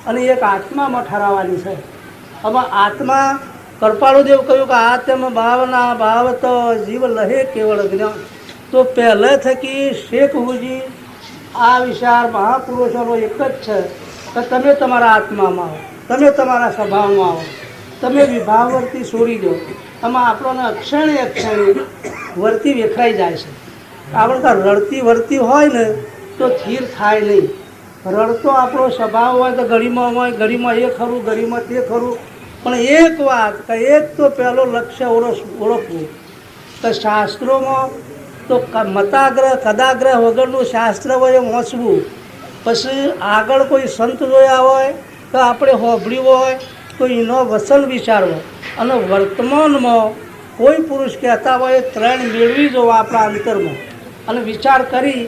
અને એક આત્મામાં ઠરાવવાની છે. હવે આત્મા કૃપાળુદેવ કહ્યું કે આત્મ ભાવના ભાવ તો જીવ લહે કેવળ જ્ઞાન. તો પહેલે થકી શેખ હુજી આ વિચાર મહાપુરુષોનો એક જ છે કે તમે તમારા આત્મામાં આવો, તમે તમારા સ્વભાવમાં આવો, તમે વિભાવ વર્તી છોડી દો. આમાં આપણને અક્ષણે વર્તી વેખરાઈ જાય છે. કારણ કે રડતી વર્તી હોય ને તો સ્થિર થાય નહીં. રડતો આપણો સ્વભાવ હોય તો ઘડીમાં હોય, ઘડીમાં એ ખરું, ઘડીમાં તે ખરું. પણ એક વાત કે એક તો પહેલો લક્ષ્ય ઓળખવું કે શાસ્ત્રોમાં તો મતાગ્રહ કદાગ્રહ વગરનું શાસ્ત્ર હોય એમ વાંચવું. પછી આગળ કોઈ સંત જોયા હોય તો આપણે હોભળ્યું હોય તો એનો વચન વિચારવો. અને વર્તમાનમાં કોઈ પુરુષ કહેતા હોય ત્રણ મેળવી જવો આપણા અંતરમાં અને વિચાર કરી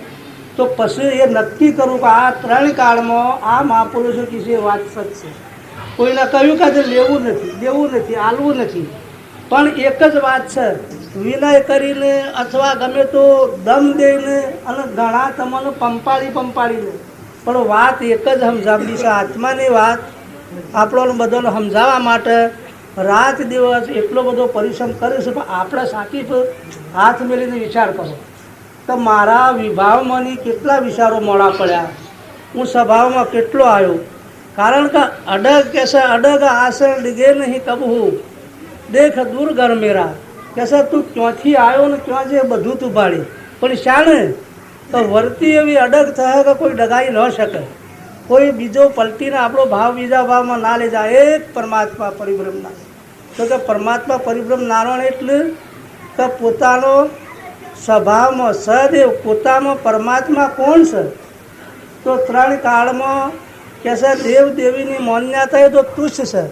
તો પછી એ નક્કી કરવું કે આ ત્રણ કાળમાં આ મહાપુરુષો કિસી વાત સત્ય. કોઈને કહ્યું કે લેવું નથી, દેવું નથી, આલવું નથી, પણ એક જ વાત છે, વિનય કરીને અથવા ગમે તો દમ દઈને અને ઘણા તમને પંપાડીને પણ વાત એક જ સમજાવવી છે. આત્માની વાત આપણને બધાને સમજાવવા માટે રાત દિવસ એટલો બધો પરિશ્રમ કરે છે. પણ આપણે સાચી પર હાથ મેળીને વિચાર કરો તો મારા વિભાવમાંની કેટલા વિચારો મોડા પડ્યા, હું સ્વભાવમાં કેટલો આવ્યો. કારણ કે અડગ કહેશે અડગ આસન ડિગે નહીં કબહું દેખ દૂર ઘર મેરા. કહેશે તું ક્યાંથી આવ્યો ને ક્યાં જે બધું તું ભાડી. પણ શાણે તો વર્તી એવી અડગ થાય કે કોઈ ડગાઈ ન શકે. કોઈ બીજો પલટીને આપણો ભાવ બીજા ભાવમાં ના લઈ જાય. એક પરમાત્મા પરિબ્રહ્મના તો કે પરમાત્મા પરિબ્રહ્મ નારાયણ એટલે કે પોતાનો સ્વભાવમાં સદેવ પોતામાં પરમાત્મા કોણ છે તો ત્રણ કાળમાં કહેશે દેવ દેવીની માન્યતા એ તો તુચ્છ છે.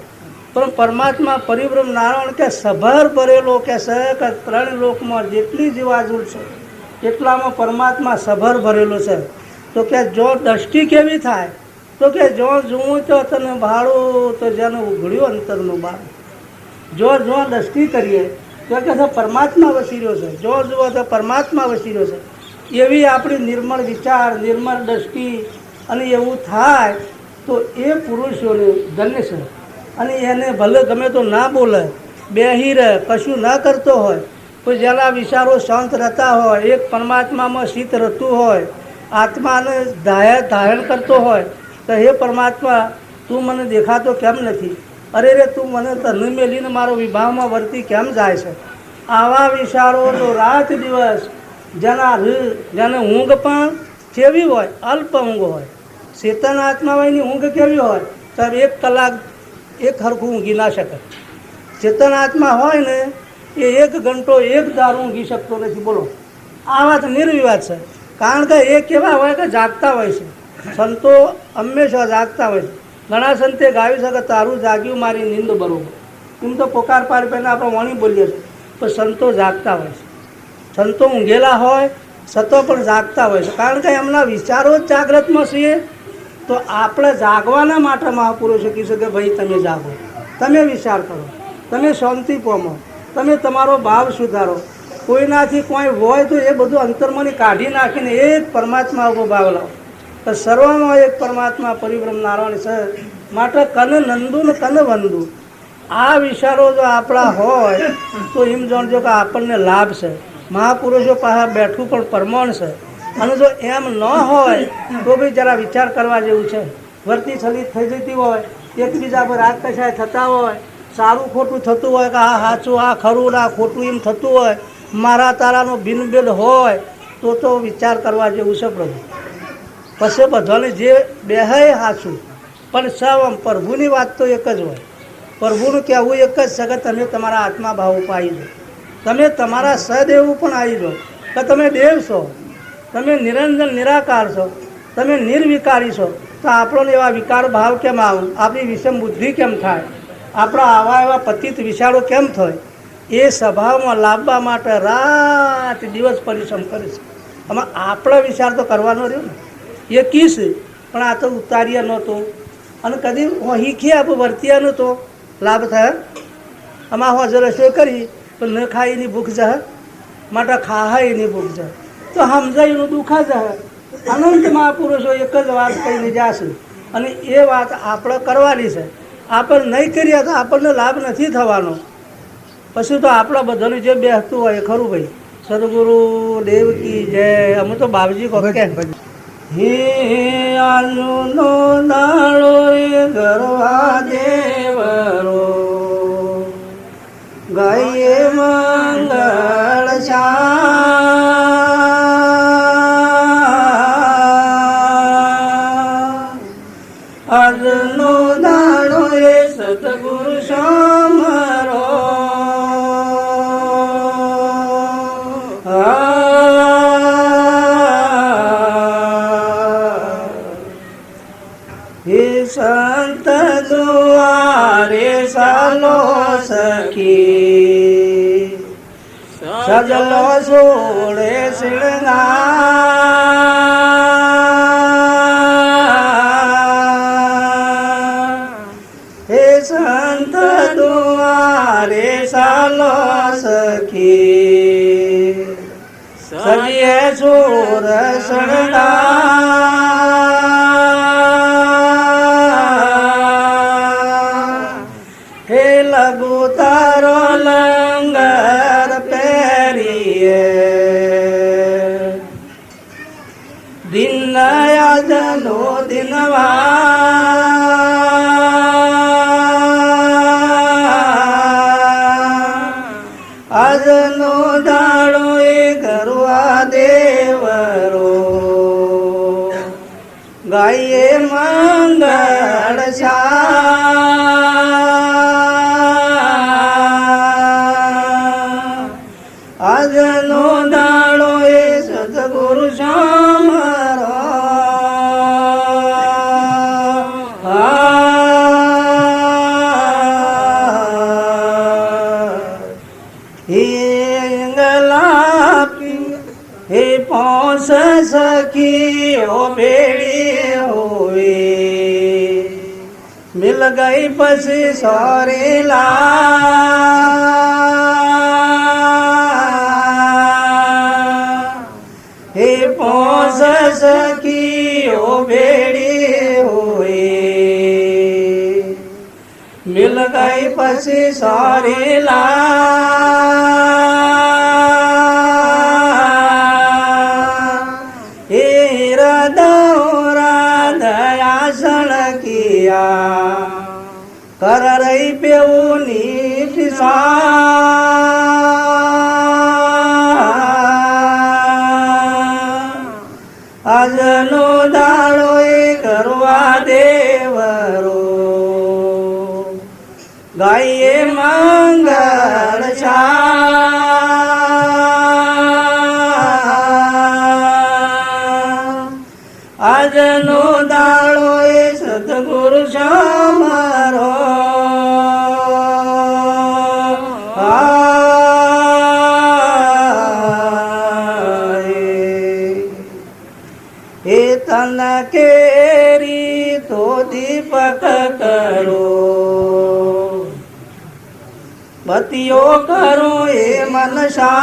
પણ પરમાત્મા પરિબ્રહ્મ નારાયણ કે સભર ભરેલો કહેશે કે ત્રણ લોકમાં જેટલી જીવાજુલ છે એટલામાં પરમાત્મા સભર ભરેલો છે. તો કે જો દ્રષ્ટિ કેવી થાય તો કે જો જોઉં તો તને ભાડું તો જેનું ઉઘડ્યું અંતરનું બાર. જો દ્રષ્ટિ કરીએ તો કે પરમાત્મા વસી રહ્યો છે, જો જુઓ તો પરમાત્મા વસી રહ્યો છે. એવી આપણી નિર્મળ વિચાર, નિર્મળ દ્રષ્ટિ અને એવું થાય તો એ પુરુષોને ધન્ય છે. અને એને ભલે ગમે તો ના બોલે, બેહી રહે, કશું ના કરતો હોય, કોઈ જેના વિચારો શાંત રહેતા હોય, એક પરમાત્મામાં શીત રહેતું હોય, આત્માને ધારણ કરતો હોય તો હે પરમાત્મા તું મને દેખાતો કેમ નથી? અરે રે તું મને તને મેલીને મારો વિભાવમાં વર્તી કેમ જાય છે? આવા વિચારો તો રાત દિવસ જેને ઊંઘ પણ કેવી હોય, અલ્પ ઊંઘ હોય. ચેતન આત્મા હોય ની ઊંઘ કેવી હોય તો 1 કલાક એક હરખું ઊંઘી ના શકે. ચેતન આત્મા હોય ને એ 1 ઘંટો એક દારૂ ઊંઘી શકતો નથી. બોલો, આ વાત નિર્વિવાદ છે. કારણ કે એ કેવા હોય કે જાગતા હોય છે. સંતો હંમેશા જાગતા હોય છે. ઘણા સંતે ગાવી શકે તારું જાગ્યું મારી નિંદ બરોબર. એમ તો પોકાર પાડી પહેલાં આપણે વાણી બોલીએ છીએ, પણ સંતો જાગતા હોય છે. સંતો ઊંઘેલા હોય છતાં પણ જાગતા હોય છે. કારણ કે એમના વિચારો જ જાગ્રતમાં છીએ. તો આપણે જાગવાના માટે મહાપુરુષો કહીશું કે ભાઈ તમે જાગો, તમે વિચાર કરો, તમે શાંતિ પામો, તમે તમારો ભાવ સુધારો. કોઈનાથી કોઈ હોય તો એ બધું અંતર્મની કાઢી નાખીને એક પરમાત્મા ઉભો ભાવ લાવો. તો સર્વમાં એક પરમાત્મા પરિબ્રહ્મ નારાયણ છે. માટે કન નંદુ ને કન વંદુ આ વિચારો જો આપણા હોય તો એમ જાણજો કે આપણને લાભ છે. મહાપુરુષો પાસે બેઠવું પણ પરમાણ છે. અને જો એમ ન હોય તો બી જરા વિચાર કરવા જેવું છે. વર્તી છલિત થઈ જતી હોય, એકબીજા પર રાગ કશાય થતા હોય, સારું ખોટું થતું હોય કે આ સાચું, આ ખરું, આ ખોટું એમ થતું હોય, મારા તારાનો ભિન્નભેદ હોય તો વિચાર કરવા જેવું છે પ્રભુ. પછી બધાને જે બેહાય સાચું, પણ સૌ પ્રભુની વાત તો એક જ હોય. પ્રભુનું કહેવું એક જ છે કે તમે તમારા આત્મા ભાવ ઉપર આવી જાઓ, તમે તમારા સદેવ પણ આવી જાઓ કે તમે દેવ છો, તમે નિરંજન નિરાકાર છો, તમે નિર્વિકારી છો. તો આપણને એવા વિકાર ભાવ કેમ આવે, આપણી વિષમ બુદ્ધિ કેમ થાય, આપણા આવા એવા પતિત વિચારો કેમ થાય, એ સ્વભાવમાં લાવવા માટે રાત દિવસ પરિશ્રમ કરે છે. આમાં આપણા વિચાર તો કરવાનો રહ્યો ને, એ કીસ પણ આ તો ઉતાર્યા નહોતો અને કદી શીખી આપણે વર્ત્યા નહોતો, લાભ થાય. આમાં હું રસોઈ કરી તો ન ખાય એની ભૂખ જાય, માટે ખાહાય એની ભૂખ જાય, તો સમજાય એનું દુઃખા જાય. અનંત મહાપુરુષો એક જ વાત કહીને જશે અને એ વાત આપણે કરવાની છે. આપણે નહીં કરીએ તો આપણને લાભ નથી થવાનો. પછી તો આપણા બધાનું જે બેસતું હોય ખરું ભાઈ. સદગુરુ દેવ કી જય. અમે તો બાબજી કહો કે હે આલુનો દાડો એ ગરવા દેવરો ગાયે મંગળ આજનો દાડો એ સતગુરુ સમરો હે સંત દ્વારે સાલો સખી સજલો સોળે શિણગાર. હે સંત દ્વારે સાલો સખી સજે સોર શણગાર. હે લઘુ તારો લંગર પહેરીએ દિન આજનો આજનો દાડો એ ગરવા દેવરો ગાયે મંગળ આજનો દાડો એ સદગુરુ સમરો હે પોસ સખીઓ ભેડી હોવે મિલ ગઈ પછી સોરેલા. હે પોસ સખીઓ ભેડી હોવે મિલ ગઈ પછી સોરેલા. કર રહી પેવું આજનો દાડો એ કરવા દેવરો ગાયે મંગળ આજનો દાડો એ સદગુરુ સમરો એ તન કેરી તો દીપક કરો બતિયો કરો એ મનસા.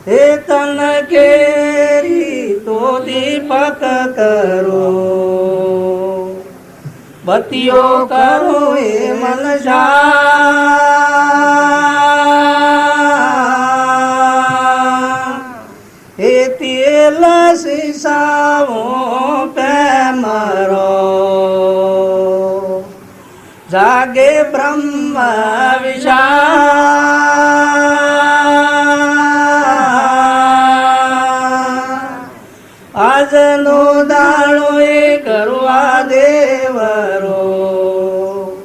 હે તન કેરી તો દીપક કરો બતિયો કરો એ મનસા. હે તેલ સીસાઓ પેમરો જાગે બ્રહ્મ વિશાળ. આજનો દાડો દેવરો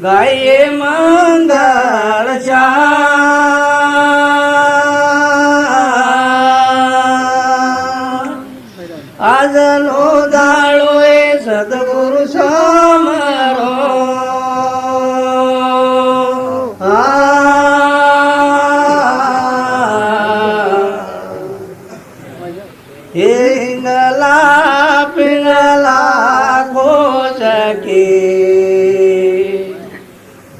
ગાયે મંગળ આજનો દાડો એ સદગુરુ સમરો હિંગલા પિંગલા ગોચકે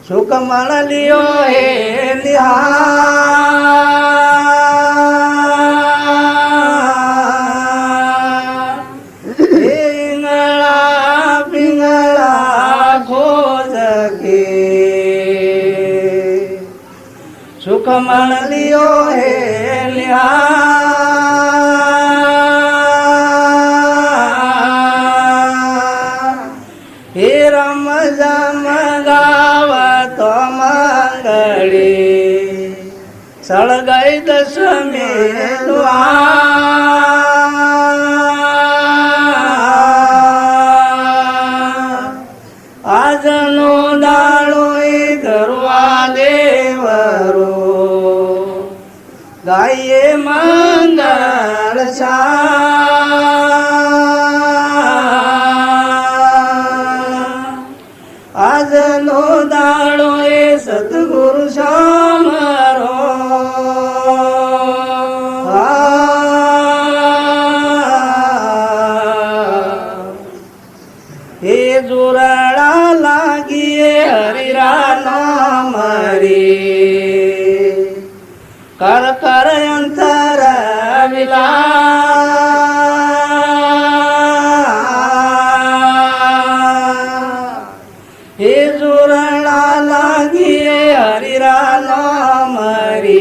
સુખ મળ્યો હે હિંગલા પિંગલા ગોચકે સુખ મળ્યો હે હે રમ જમ ગાવતો મંગળી સળગાઈ દશમી આજનો દાડો એ કરવા દેવરો ગાયે મંગળ આજનો દાડો એ સદગુરુ સમરો હે જોરાડા લાગીએ હરિરા નામ રે કર કર અંતર હે જોરણા લાગીએ હરિરા નામ રે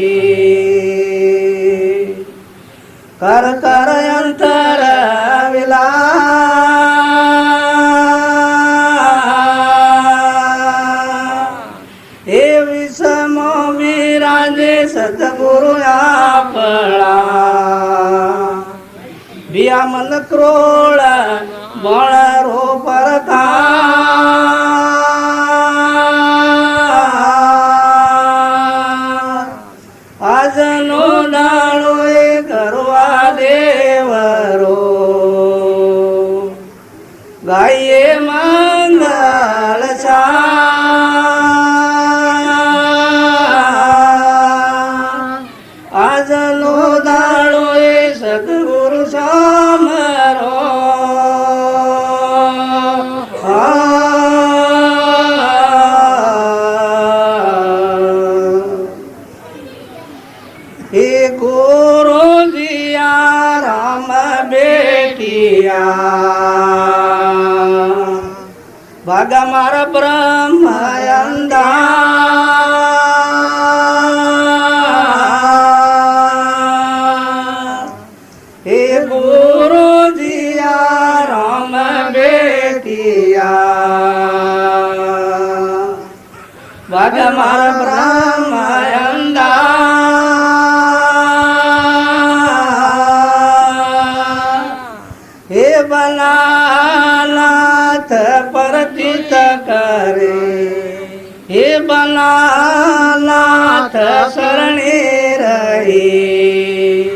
કર કર અંતર હે વિષમો વિરાજે સદગુરુ આપણા બિયા મન ક્રોળ બળરો આજનો દાડો એ કરવા દેવરો ગાયે મંગળ આજનો દાડો એ સદગુરુ સમરો હે ગુરુજીયા રામ બેટિયા ભાગા મારા બ્રહ્મ હે ગુરુજીયા રામ બેટિયા ભાગા મારા બ્રહ્મ હે બનાનાથ પરતિત કરે હે બનાનાથ શરણે રહી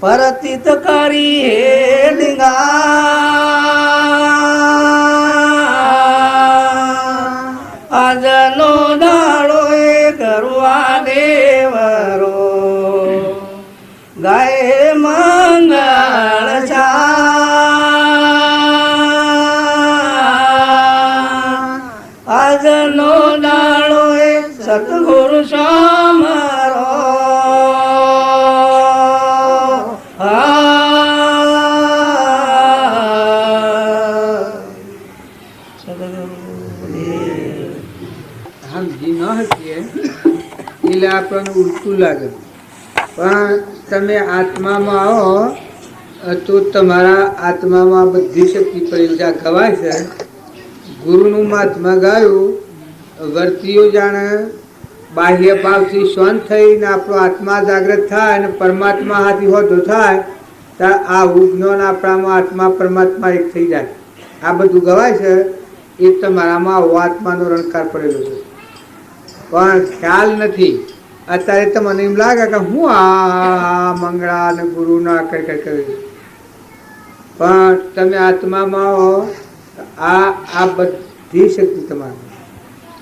પરતિત કરી હે આજનો દાડો એ કરવા દેવરો ગાય મંગળ આજનો દાડો એ સદગુરુ સમરો સમજી ન શકીએ એટલે આપણને ઉલટું લાગે પણ તમે આત્મામાં આવો તો તમારા આત્મામાં બધી શક્તિ પરીક્ષા ખવાય છે ગુરુનું મહાત્મા ગાયું વર્તીઓ જાણે બાહ્ય ભાવથી શાંત થઈને આપણો આત્મા જાગૃત થાય અને પરમાત્મા હાથી હોતો થાય ત્યારે આ વિજ્ઞાન આપણામાં આત્મા પરમાત્મા એક થઈ જાય આ બધું ગવાય છે એ તમારામાં આત્માનો રણકાર પડેલો છે, પણ ખ્યાલ નથી. અત્યારે તમને એમ લાગે કે હું આ મંગળા અને ગુરુના કરી, પણ તમે આત્મામાં આ બધી શક્તિ તમારી,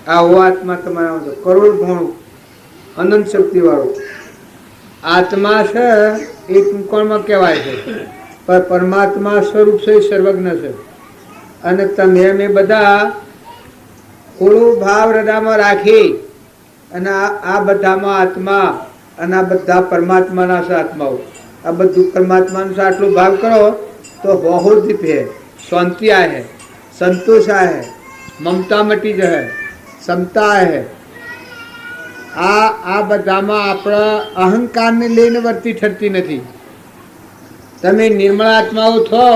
આ આત્મા તમારા કરોડ ભણું અનંત શક્તિ વાળો આત્મા છે. એ ટૂંકણમાં કહેવાય છે, પણ પરમાત્મા સ્વરૂપ છે, સર્વજ્ઞ છે. અને તમે અમે બધા થોડો ભાવ હૃદયમાં રાખી અને આ બધામાં આત્મા અને આ બધા પરમાત્માના છે આત્માઓ, આ બધું પરમાત્માનું છે આટલો ભાવ કરો તો બહુ દીપ હે, શાંતિ આए है, संतोष आए है, ममता मटी जहे, समता आए है. આ બધામાં આપણા અહંકારને લઈને વર્તી ઠરતી નથી. તમે નિર્મળ આત્માઓ છો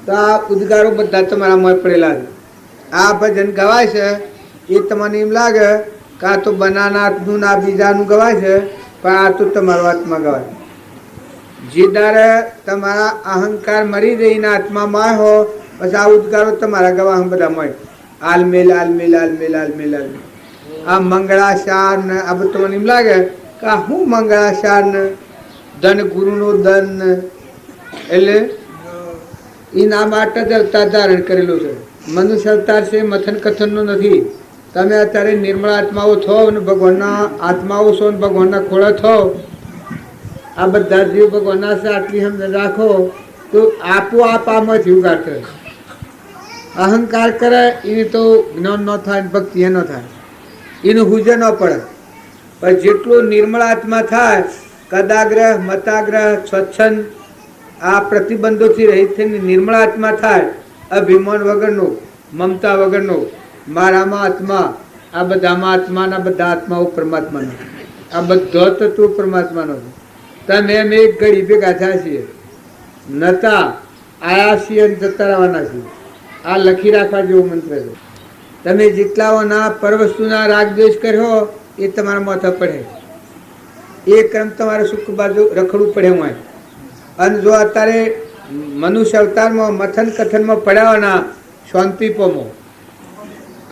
તો આ ઉદ્ગારો બધા તમારા મોં પડેલા છે. આ ભજન ગવાય છે એ તમને એમ લાગે કે આ તો બનાનાથનું ના બીજાનું ગવાય છે, પણ આ તો તમારો આત્મા ગવાય. જે દારે તમારા અહંકાર મરી જઈને આત્મામાં હો પછી આ ઉદ્ગારો તમારા ગવા બધા મળે. આલમેલ આલમેલ આલમેલ આલમેલ આલમેલ. આ મંગળાશાર ને આ બધું તમને એમ લાગે કે હું મંગળાશાર ને ધન ગુરુનો ધન, એટલે એના માટે જ અવતાર ધારણ કરેલું છે. મનુષ્ય અવતાર છે, મથન કથનનો નથી. તમે અત્યારે નિર્મળ આત્માઓ છો અને ભગવાનના આત્માઓ છો ને ભગવાનના ખોળા છો. આ બધા જીવ ભગવાનના છે આટલી સમજ રાખો તો આપોઆપ આમાંથી ઉગાર કરે. અહંકાર કરે એને તો જ્ઞાન ન થાય, ભક્તિ ન થાય, એનું હુજે ન પડે. પણ જેટલું નિર્મળ આત્મા થાય, કદાગ્રહ મતાગ્રહ સ્વચ્છંદ આ પ્રતિબંધોથી રહિત થઈને નિર્મળ આત્મા થાય, અભિમાન વગરનો, મમતા વગરનો, મારામાં આત્મા, આ બધામાં આત્માના બધા આત્માઓ પરમાત્માનો, આ બધો તત્વો પરમાત્માનો છે. તમે એમ એક ઘડી ભેગા થયા છીએ, નતા આયા છીએ અને જતા રહેવાના છીએ. આ લખી રાખવા જેવો મંત્ર છે. તમે જેટલાઓના પરવસ્તુના રાગ દ્વેષ કર્યો એ તમારા માથા પડે, એ ક્રમ તમારે સુખ બાજુ રખડવું પડે હોય. અને જો અત્યારે મનુષ્ય અવતારમાં મથન કથનમાં પડ્યાવાના શાંતિ પામો.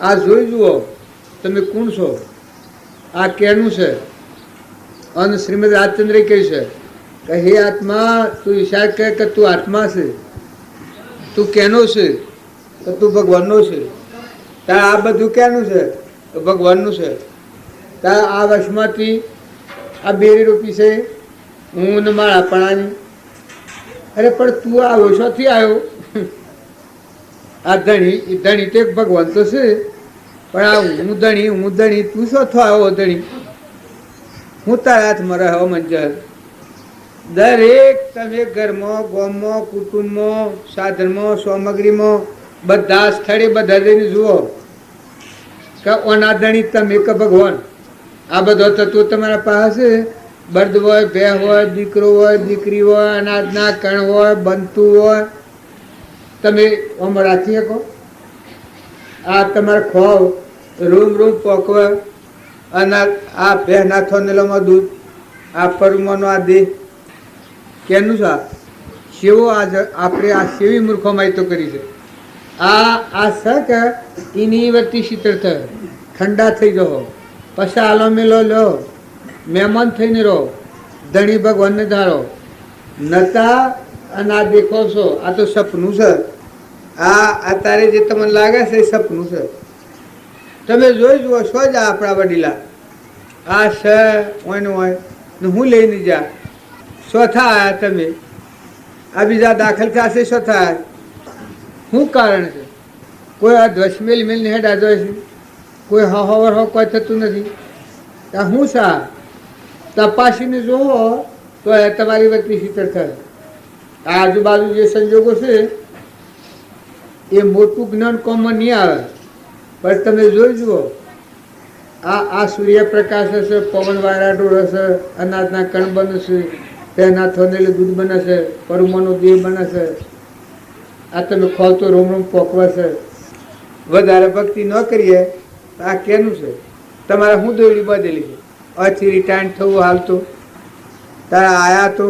આ જોઈ જુઓ તમે કોણ છો, આ કેનું છે. અને શ્રીમદ રાજચંદ્રે કહ્યું છે કે હે આત્મા, તું ઈશાર કહે કે તું આત્મા છે, તું કેનો છે તો તું ભગવાનનો છે. તારે આ બધું ક્યાંનું છે તો ભગવાનનું છે. તારે આ વર્ષમાંથી આ બેરી રોપી છે હું ને મારા પણાની. અરે પણ તું આ વર્ષોથી આવ્યો, આ ધણી ધણી તો એક ભગવાન તો છે, પણ આ હું ધણી તું શો થો આવ્યો ધણી? હું તારા હાથમાં રહ્યો મંજર. દરેક તમે ઘરમાં, ગામમાં, કુટુંબમાં, સાધનમાં, સામગ્રીમાં, બધા સ્થળે બધા જઈને જુઓ કે અનાધણી તમે કે ભગવાન. આ બધો તત્વો તમારા પાસે, બળદ હોય, ભે હોય, દીકરો હોય, દીકરી હોય, અનાજના કણ હોય, બનતું હોય, તમે આમ રાખી શકો. આ તમારે ખોવ રૂમ પોકવે, અને આ ભેના થોનેલામાં દૂધ, આ પરુમાનો આ દેહ કેનું છે? શેવો આપણે આ સેવી મૂર્ખોમાં તો કરી છે. આ સક એની વતી શીતળ થાય, ઠંડા થઈ જાઓ, પછી આલો મેલો લો, મહેમાન થઈને રહો, ધણી ભગવાનને ધારો. નતા અને આ દેખો છો, આ તો સપનું છે. આ અત્યારે જે તમને લાગે છે એ સપનું છે. તમે જોઈ જુઓ છો જ આપણા વડીલા આ છે હોય ને હું લઈને જા ચોથા આવ્યા. તમે આ બીજા દાખલ થશે ચોથા આવ્યા. શું કારણ છે? કોઈ આ ધ્વસમેલ મેલને હેડા જોઈ છે, કોઈ હવર હો કોઈ થતું નથી. શું સા તપાસીને જોવો તો એ તમારી વતી શીતળ થાય. આ આજુબાજુ જે સંજોગો છે એ મોટું જ્ઞાન કોમમાં નહીં આવે, પણ તમે જોઈ જુઓ આ સૂર્યપ્રકાશ હશે, પવન વાયરાડો હશે, અનાજના કણ બને છે, તેના થોનેલું દૂધ બને છે, પરુમાનો દેહ બને છે. આ તમે ખો તો રોમ રોમ પોકવા છે. વધારે ભક્તિ ન કરીએ આ કેનું છે? તમારે શું દોડી બદલી છે? અથી રિટાયર્ડ થવું હાલતું તારે આયા તો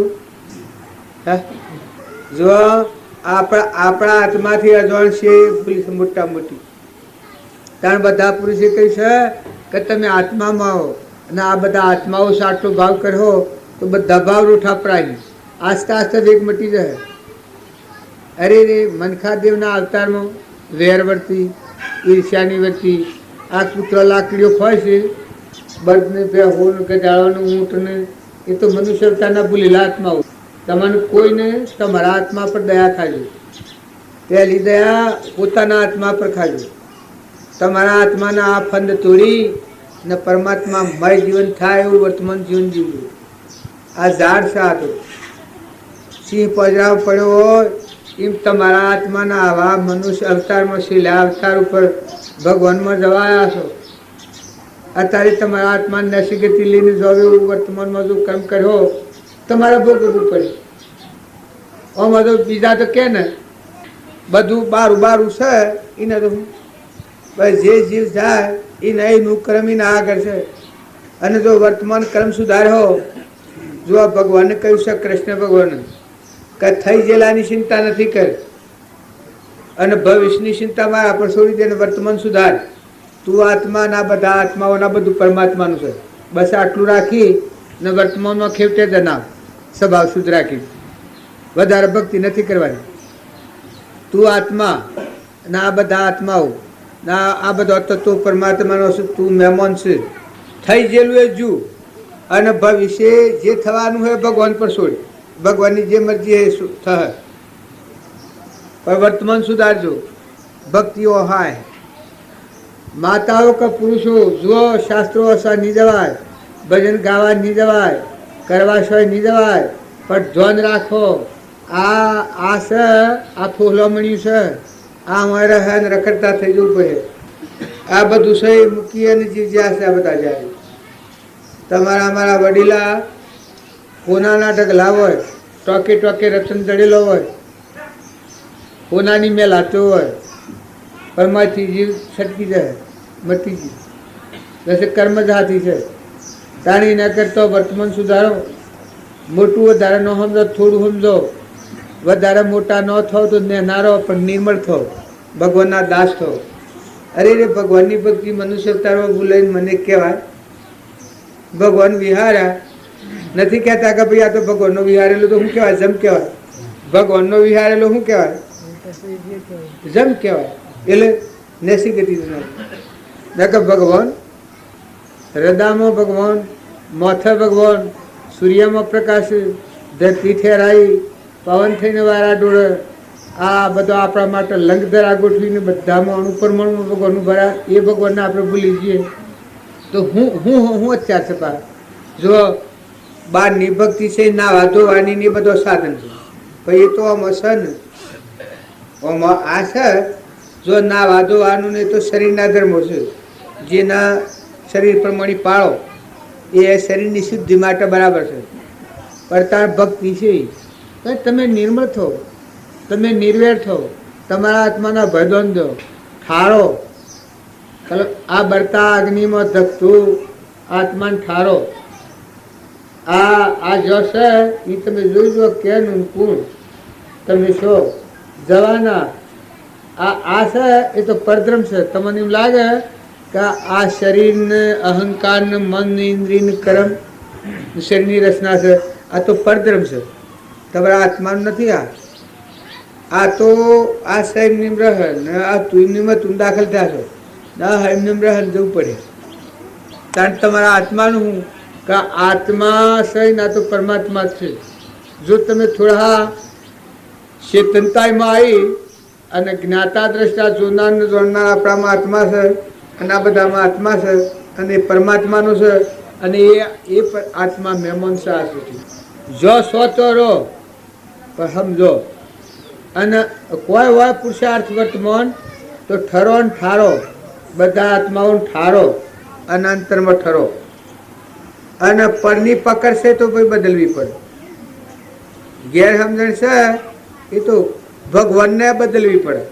જો આપણા હાથમાંથી અજવાણ છે પેલી મોટા મોટી. કારણ બધા પુરુષે કહ્યું છે કે તમે આત્મામાં આવો, અને આ બધા આત્માઓ સાચો ભાવ કરો તો બધા ભાવ રૂઠા પ્રાય આસ્તા આસ્તા વેગ મટી જાય. અરે રે મનખાદેવના અવતારમાં વેર વર્તી, ઈર્ષ્યાની વર્તી, આ કૂતરો લાકડીઓ ખોય છે, બળદને ભેહોન ગધાડાનું ઊંટને, એ તો મનુષ્ય અવતારના ભૂલેલા આત્માઓ. તમને કોઈને તમારા આત્મા પર દયા ખાજો, પહેલી દયા પોતાના આત્મા પર ખાજો. તમારા આત્માના આ ફંદ તોડી ને પરમાત્મા મય જીવન થાય એવું વર્તમાન જીવન જીવજો. આ ઝાડ સાતો સિંહ પજરાવ પડ્યો હોય એમ તમારા આત્માના આવા મનુષ્ય અવતારમાં શીલા અવતાર ઉપર ભગવાનમાં જવાયા છો. અત્યારે તમારા આત્માને નસીગતિ લઈને જો એવું વર્તમાનમાં જો કર્મ કર્યો તમારે ભોગવવું પડે. આમાં તો બીજા તો કે ને બધું બારું બારું છે એને તો બસ જે જીવ જાય એ નહીં કર્મ એના આગળ છે. અને જો વર્તમાન કર્મ સુધાર્યો, જો આ ભગવાને કહ્યું છે કૃષ્ણ ભગવાન કે થઈ ગયેલાની ચિંતા નથી કર અને ભવિષ્યની ચિંતા મારા પર છોડી દે ને વર્તમાન સુધાર. તું આત્માના બધા આત્માઓના બધું પરમાત્માનું છે. બસ આટલું રાખી ને વર્તમાનમાં ખેવટે જનાવ સ્વભાવ શુદ્ધ રાખી, વધારે ભક્તિ નથી કરવાની. તું આત્મા ના આ બધા આત્માઓ ના આ બધા તત્વો પરમાત્માનો છે. તું મહેમાન છે. થઈ ગયેલું એ જુ અને ભવિષ્ય જે થવાનું હોય ભગવાન પર છોડ. ભગવાનની જે મરજી એ થાય, પણ વર્તમાન સુધારજો. ભક્તિઓ હાય માતાઓ કે પુરુષો જુઓ, શાસ્ત્રો અસા નહીં જવાય, ભજન ગાવા નહીં જવાય, કરવા સોય નહીં જવાય, પણ ધ્યાન રાખો. આ છે આ ફોલમણ્યું છે, આ અમારે હે ને રખડતા થઈ જવું પડે. આ બધું સહી મૂકી અને જે જ્યાં છે આ બધા જાય. તમારા અમારા વડીલા કોનાના ઢગલા હોય, ટોકે ટોકે રતન ચડેલો હોય, કોનાની મેલ હાથો હોય, પરમાથી જીવ છટકી જાય, મટી જાય. જશે કર્મ જ હાથી છે. તાણી ન કરતો વર્તમાન સુધારો. મોટું વધારે ન સમજો, થોડું સમજો. વધારે મોટા ન થાવ તો નારો પણ નિર્મળ થાવ, ભગવાનના દાસ થાવ. અરે રે ભગવાનની ભક્તિ મનુષ્ય અવતારમાં બોલાઈને મને કહેવાય ભગવાન વિહાર્યા. નથી કહેતા કે ભાઈ આ તો ભગવાનનો વિહારેલો તો શું કહેવાય? જમ કહેવાય. ભગવાનનો વિહારેલો શું કહેવાય? જમ કહેવાય. એટલે નેસી ગતિ કે ભગવાન હૃદયમાં ભગવાન, માથે ભગવાન, સૂર્યમાં પ્રકાશ, ધરતી ઠેરાઈ, પવન થઈને વારા ડોળે. આ બધો આપણા માટે લંગધરા ગોઠવીને બધામાં અણુપરમાણુમાં ભગવાનનું ભરા. એ ભગવાનને આપણે ભૂલી જઈએ તો હું અત્યાર છે પા. જો બહારની ભક્તિ છે, નાવા ધોવાની ને બધો સાધન છે, ભાઈ એ તો આમાં છે ને આમાં આ છે. જો નાવા ધોવાનું ને તો શરીરના ધર્મો છે, જેના શરીર પ્રમાણે પાળો એ શરીરની શુદ્ધિ માટે બરાબર છે. પડતાળ ભક્તિ છે તો તમે નિર્મળ થો, તમે નિર્વેર થો, તમારા આત્માના ભયદોન દો, ઠારો. આ બળતા અગ્નિમાં ધકતું આત્માને ઠારો. આ જો છે એ તમે જોઈ જો કેનું પૂર્ણ તમે છો જવાના. આ છે એ તો પરધ્રમ છે. તમને એમ લાગે કે આ શરીરને અહંકારને મન ઇન્દ્રિયને કર્મ શરીરની રચના છે, આ તો પરધ્રમ છે, તમારા આત્માનું નથી. આ તો આ શરીરની રહે ને આ તુમનીમાં તું દાખલ થયા છો ના એમનેમ રહે જવું પડે. કારણ તમારા આત્માનું હું કે આત્મા સહી ના તો પરમાત્મા જ છે. જો તમે થોડા ચેતનતામાં આવી અને જ્ઞાતા દ્રષ્ટા જોનાર જોનાર આપણામાં આત્મા છે અને આ બધામાં આત્મા છે અને એ પરમાત્માનું છે અને એ આત્મા મહેમાન છે. આ સુધી જો સોતો રહો પણ સમજો. અને કોઈ હોય પુરુષાર્થ વર્તમાન તો ઠરો ને ઠારો, બધા આત્માઓને ઠારો અને અંતરમાં ઠરો. અને પરની પકડ છે તો ભાઈ બદલવી પડે. ગેરસમજણ છે એ તો ભગવાનને બદલવી પડે.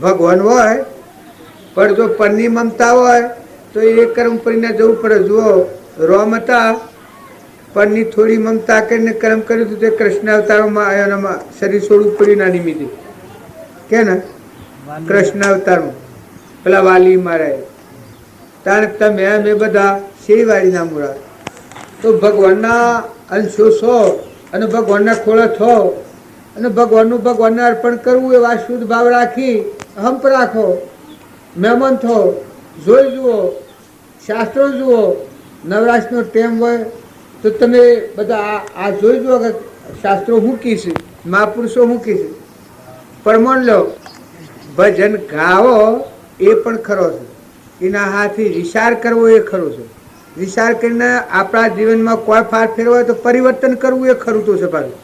ભગવાન હોય પણ જો પરની મમતા હોય તો એ કર્મ કરીને જવું પડે. જુઓ રોમ હતા, પરની થોડી મમતા કરીને કર્મ કર્યું હતું તે કૃષ્ણ અવતારોમાં આવ્યા, શરીર છોડવું પડ્યું ના નિમિત્તે. કે ને કૃષ્ણ અવતારમાં પેલા વાલી મારે તારે તમે અમે બધા શેરીવાડીના મૂળા તો ભગવાનના અંશો છો અને ભગવાનના ખોળા છો અને ભગવાનને અર્પણ કરવું એવા શુદ્ધ ભાવ રાખી હંપ રાખો, મહેમાન થો, જોઈ જુઓ, શાસ્ત્રો જુઓ. નવરાશનો ટેમ હોય તો તમે બધા આ જોઈ જુઓ કે શાસ્ત્રો શું કીશે, મહાપુરુષો શું કીશે. પ્રમાણ લો, ભજન ગાવો એ પણ ખરો છે, એના હાથથી વિચાર કરવો એ ખરું છે. વિચાર કરીને આપણા જીવનમાં કોઈ ફાર ફેરવાય તો પરિવર્તન કરવું એ ખરું તો છે. પાછું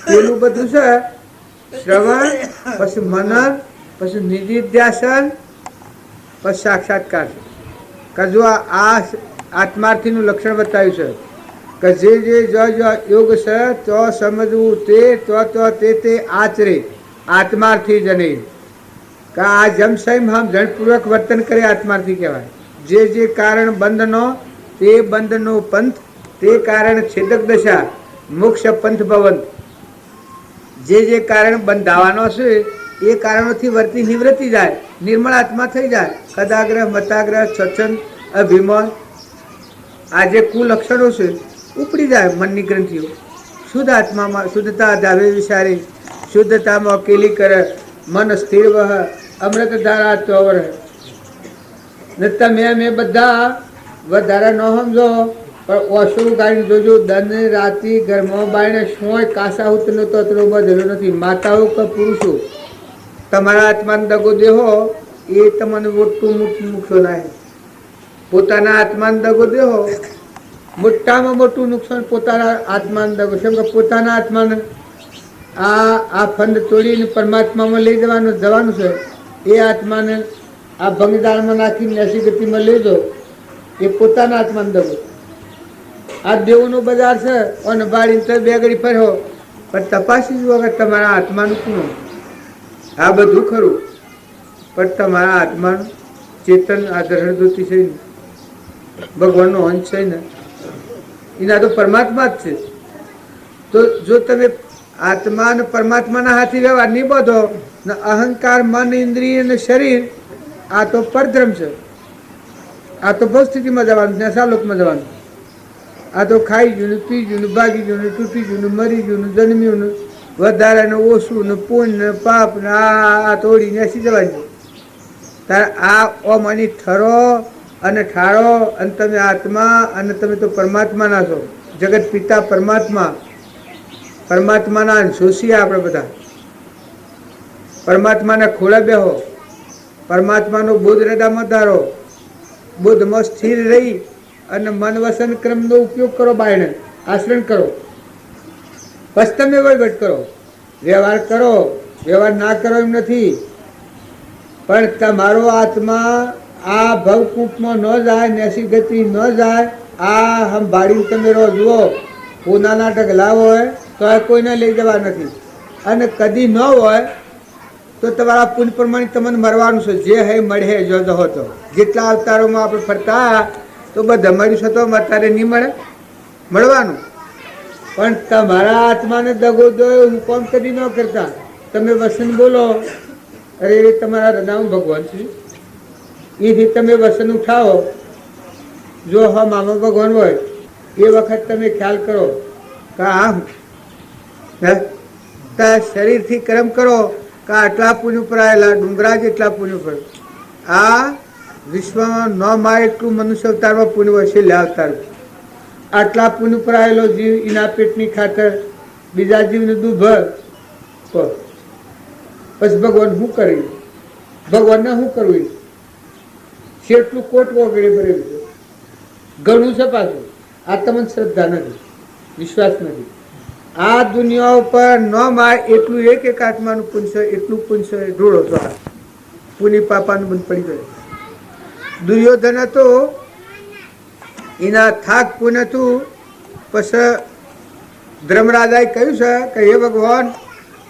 પેલું બધું છે શ્રવણ, પછી મનન, પછી નિધિધ્યાસન, પછી સાક્ષાત્કાર છે. કે જો આ આત્માર્થીનું લક્ષણ બતાવ્યું છે કે જે યોગ છે તો સમજવું તે આચરે આત્માર્થી જને. કે આ જમસમ હમ જણપૂર્વક વર્તન કરે આત્માર્થી કહેવાય. જે કારણ બંધનો તે બંધનો પંથ, તે કારણ છેદક દશા મોક્ષ પંથ ભવંત. જે કારણ બંધાવાનો છે એ કારણોથી વર્તી નિવૃત્તિ જાય, નિર્મળ આત્મા થઈ જાય. કદાગ્રહ, મતાગ્રહ, સ્વચ્છંદ, અભિમાન, આ જે કુલક્ષણો છે ઉપડી જાય મનની ગ્રંથિઓ. શુદ્ધ આત્મામાં શુદ્ધતા ધાવે વિચારી, શુદ્ધતામાં અકેલી કરે, મન સ્થિર વહ, અમૃત ધારા ચોવર. ને તમે બધા વધારે ન સમજો પણ ઓછું ગાઈને જોજો. દન રાતિ ઘરમાં બાઈને સોય કાસાહુત નો તતરો બધેલો નથી. માતાઓ કે પુરુષો તમારા આત્માને દગો દેહો એ તમને મોટું નુકસાન. પોતાના આત્માને દગો દેહો મોટામાં મોટું નુકસાન પોતાના આત્માને દગો. કેમ કે પોતાના આત્માને આ ફંડ તોડીને પરમાત્મામાં લઈ જવાનું છે. એ આત્માને આ ભંગદાળમાં નાખીને એસી ગતિમાં લઈ દો એ પોતાના આત્માને દગો. આ દેવોનું બજાર છે અને બાળીને બે ઘડી ફર્યો પણ તપાસી જુઓ કે તમારા આત્માનું શું. આ બધું ખરું પણ તમારા આત્માનું ચેતન આદરણ જ્યોતિ છે ને, ભગવાનનો અંશ છે ને, એના તો પરમાત્મા જ છે. તો જો તમે આત્મા અને પરમાત્માના હાથી વ્યવહાર નહીં બધો ને અહંકાર, મન, ઇન્દ્રિય અને શરીર આ તો પરધ્રમ છે. આ તો ભવસ્થિતિમાં જવાનું, ત્યાં સાલોકમાં જવાનું. આ તો ખાઈ ગયું ને, પી ગયું ને, ભાગી ગયું ને, તૂટી ગયું ને, મરી ગયું ને, જન્મ્યું ને, વધારે ને ઓછું ને, પુણ્ય ને, પાપ ને, આ તોડીને એસી જવાની. તારે આ ઓમની ઠરો અને ઠારો અને તમે આત્મા અને તમે તો પરમાત્માના છો. જગત પિતા પરમાત્મા, પરમાત્માના અંશોશી આપણે બધા. પરમાત્માના ખોળે બેહો, પરમાત્માનો બોધ હૃદયમાં ધારો, બોધમાં સ્થિર રહી અને મન વસન ક્રમનો ઉપયોગ કરો. બાયણે આચરણ કરો, બસ તમે વહીવટ કરો. વ્યવહાર કરો, વ્યવહાર ના કરો એમ નથી, પણ તમારો આત્મા આ ભવકૂપમાં ન જાય, નેસી ગતિ ન જાય. આ સંભાળીને તમે રહો. જુઓ પૂનાના ઢગલા હોય તો કોઈને લઈ જવા નથી, અને કદી ન હોય તો તમારા પુણ્ય પ્રમાણે તમને મરવાનું છે. જે હે મળે જો જહો તો. જેટલા અવતારોમાં આપણે ફરતા તો બધા મળ્યું તો અત્યારે નહીં મળે, મળવાનું. પણ તમારા આત્માને દગો દો હું કોમ કદી ન કરતા. તમે વસન બોલો, અરે તમારા હૃદયમાં ભગવાન છે, એથી તમે વસન ઉઠાવો. જો હા મામા ભગવાન હોય એ વખત તમે ખ્યાલ કરો કે આમ શરીરથી કર્મ કરો કે આટલા પુણ્ય ઉપર આવેલા ડુંગરા જેટલા પુણ્ય ઉપર. આ વિશ્વમાં ન મારે એટલું મનુષ્ય અવતારમાં પુણ્ય હોય છે. લે અવતાર આટલા પુણ્ય ઉપર આવેલો જીવ એના પેટની ખાતર બીજા જીવને દુભર પછી ભગવાન શું કર્યું? ભગવાનને શું કરવું? કેટલું કોટ વગેરે ભરેલું છે, ઘણું છે. પાછું આ તમને શ્રદ્ધા નથી, વિશ્વાસ નથી. આ દુનિયા ઉપર ન માર એટલું એક આત્માનું પુણ્ય, એટલું પુણ્ય ઢોળો છો. પુનિ પાપાનું બંધ પડી ગયું. દુર્યોધન હતો એના થાક પુણ્ય હતું. પછી ધર્મરાજાએ કહ્યું છે કે હે ભગવાન,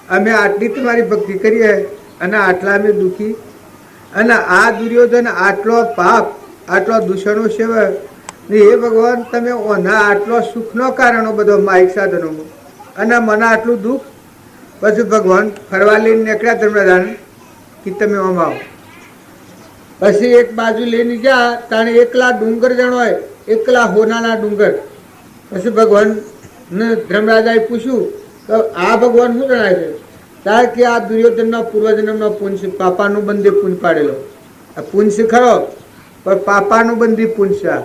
અમે આટલી તમારી ભક્તિ કરીએ અને આટલા અમે દુઃખી, અને આ દુર્યોધન આટલો પાપ, આટલો દૂષણો સેવા ને હે ભગવાન તમે ઓના આટલો સુખનો કારણો બધો માઇક સાધનોમાં અને મને આટલું દુઃખ. પછી ભગવાન ફરવા લઈને નીકળ્યા ધર્મરાજાને કે તમે આમ આવો. પછી એક બાજુ લઈને ગયા તાણે એકલા ડુંગર જણ હોય, એકલા હોનાના ડુંગર. પછી ભગવાન ને ધર્મરાજાએ પૂછ્યું કે આ ભગવાન શું જણાય છે? ત્યારે કે આ દુર્યોધનનો પૂર્વજન્મનો પુંજ, પાપાનું બંધી પુંજ પાડેલો. આ પુંજ ખરો પણ પાપાનું બંધી પુંજ છે.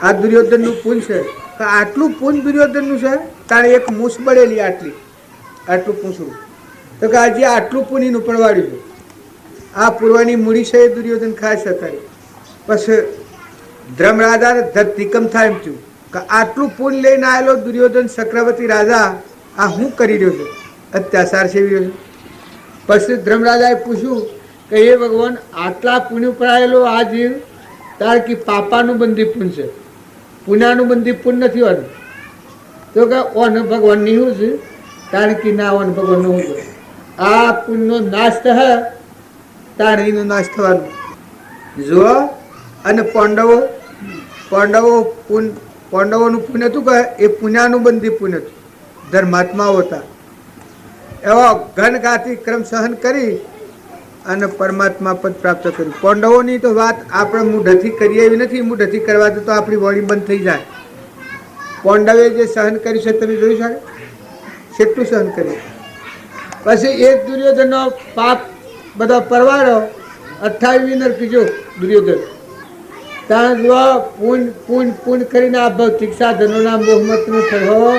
આ દુર્યોધનનું પુંજ છે. આટલું પુંજ દુર્યોધનનું છે. તારે એક મૂછ બળેલી આટલું પૂછવું તો કે આજે આટલું પુનીનું પણ વાળ્યું છે. આ પૂર્વાની મૂડી છે એ દુર્યોધન ખાસ અત્યારે. પછી ધર્મરાજાને ધરતીકમ થાય એમ થયું કે આટલું પુન લઈને આવેલો દુર્યોધન ચક્રવર્તી રાજા આ શું કરી રહ્યો છે? અત્યાચાર સેવી રહ્યો છે. પછી ધર્મરાજાએ પૂછ્યું કે એ ભગવાન આટલા પુણ્ય પર આવેલો આ જીવ તાર કે પાપાનું બંધી પુન છે, પુનાનું બંધી પુન નથી હોતું. તો કે ઓન ભગવાનની શું છે? તાર કે ના ઓન ભગવાનનું શું છે? આ પુણ્યનો નાશ થશે તાણીનો નાશ થવાનો. જુઓ અને પાંડવોનું પુણ્ય હતું કે એ પુણ્યાનું બંધી પુણ્ય હતું. ધર્માત્માઓ હતા. એવો ઘનઘાતી ક્રમ સહન કરી અને પરમાત્મા પદ પ્રાપ્ત કર્યું. પાંડવોની તો વાત આપણે મૂઢથી કરીએ એવી નથી. મૂઢથી કરવા તો આપણી વાણી બંધ થઈ જાય. પાંડવે જે સહન કર્યું છે તમે જોઈ શકો કેટલું સહન કર્યું. પછી એક દુર્યોધનનો પાપ બધા પરવાડો 28 નર કીજો દુર્યોધન. ત્યાં જો પૂન કરીને આ ભૌતિક સાધનોના મોહમતનું થયો.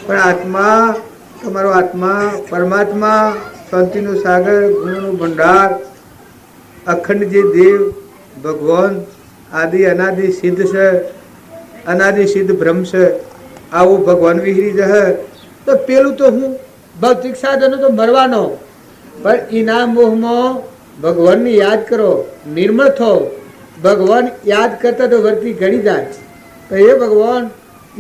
પણ આત્મા, તમારો આત્મા પરમાત્મા, શાંતિનો સાગર, ગુણોનો ભંડાર, અખંડ જે દેવ ભગવાન આદિ અનાદિ સિદ્ધ છે, અનાદિ સિદ્ધ બ્રહ્મ છે, આવું ભગવાન વિહરી જશે તો પેલું તો હું ભૌતિક સાધનો તો મરવાનો. પણ એના મોહમાં ભગવાનને યાદ કરો, નિર્મળ થો. ભગવાન યાદ કરતા તો વર્તી ઘડી જાય તો એ ભગવાન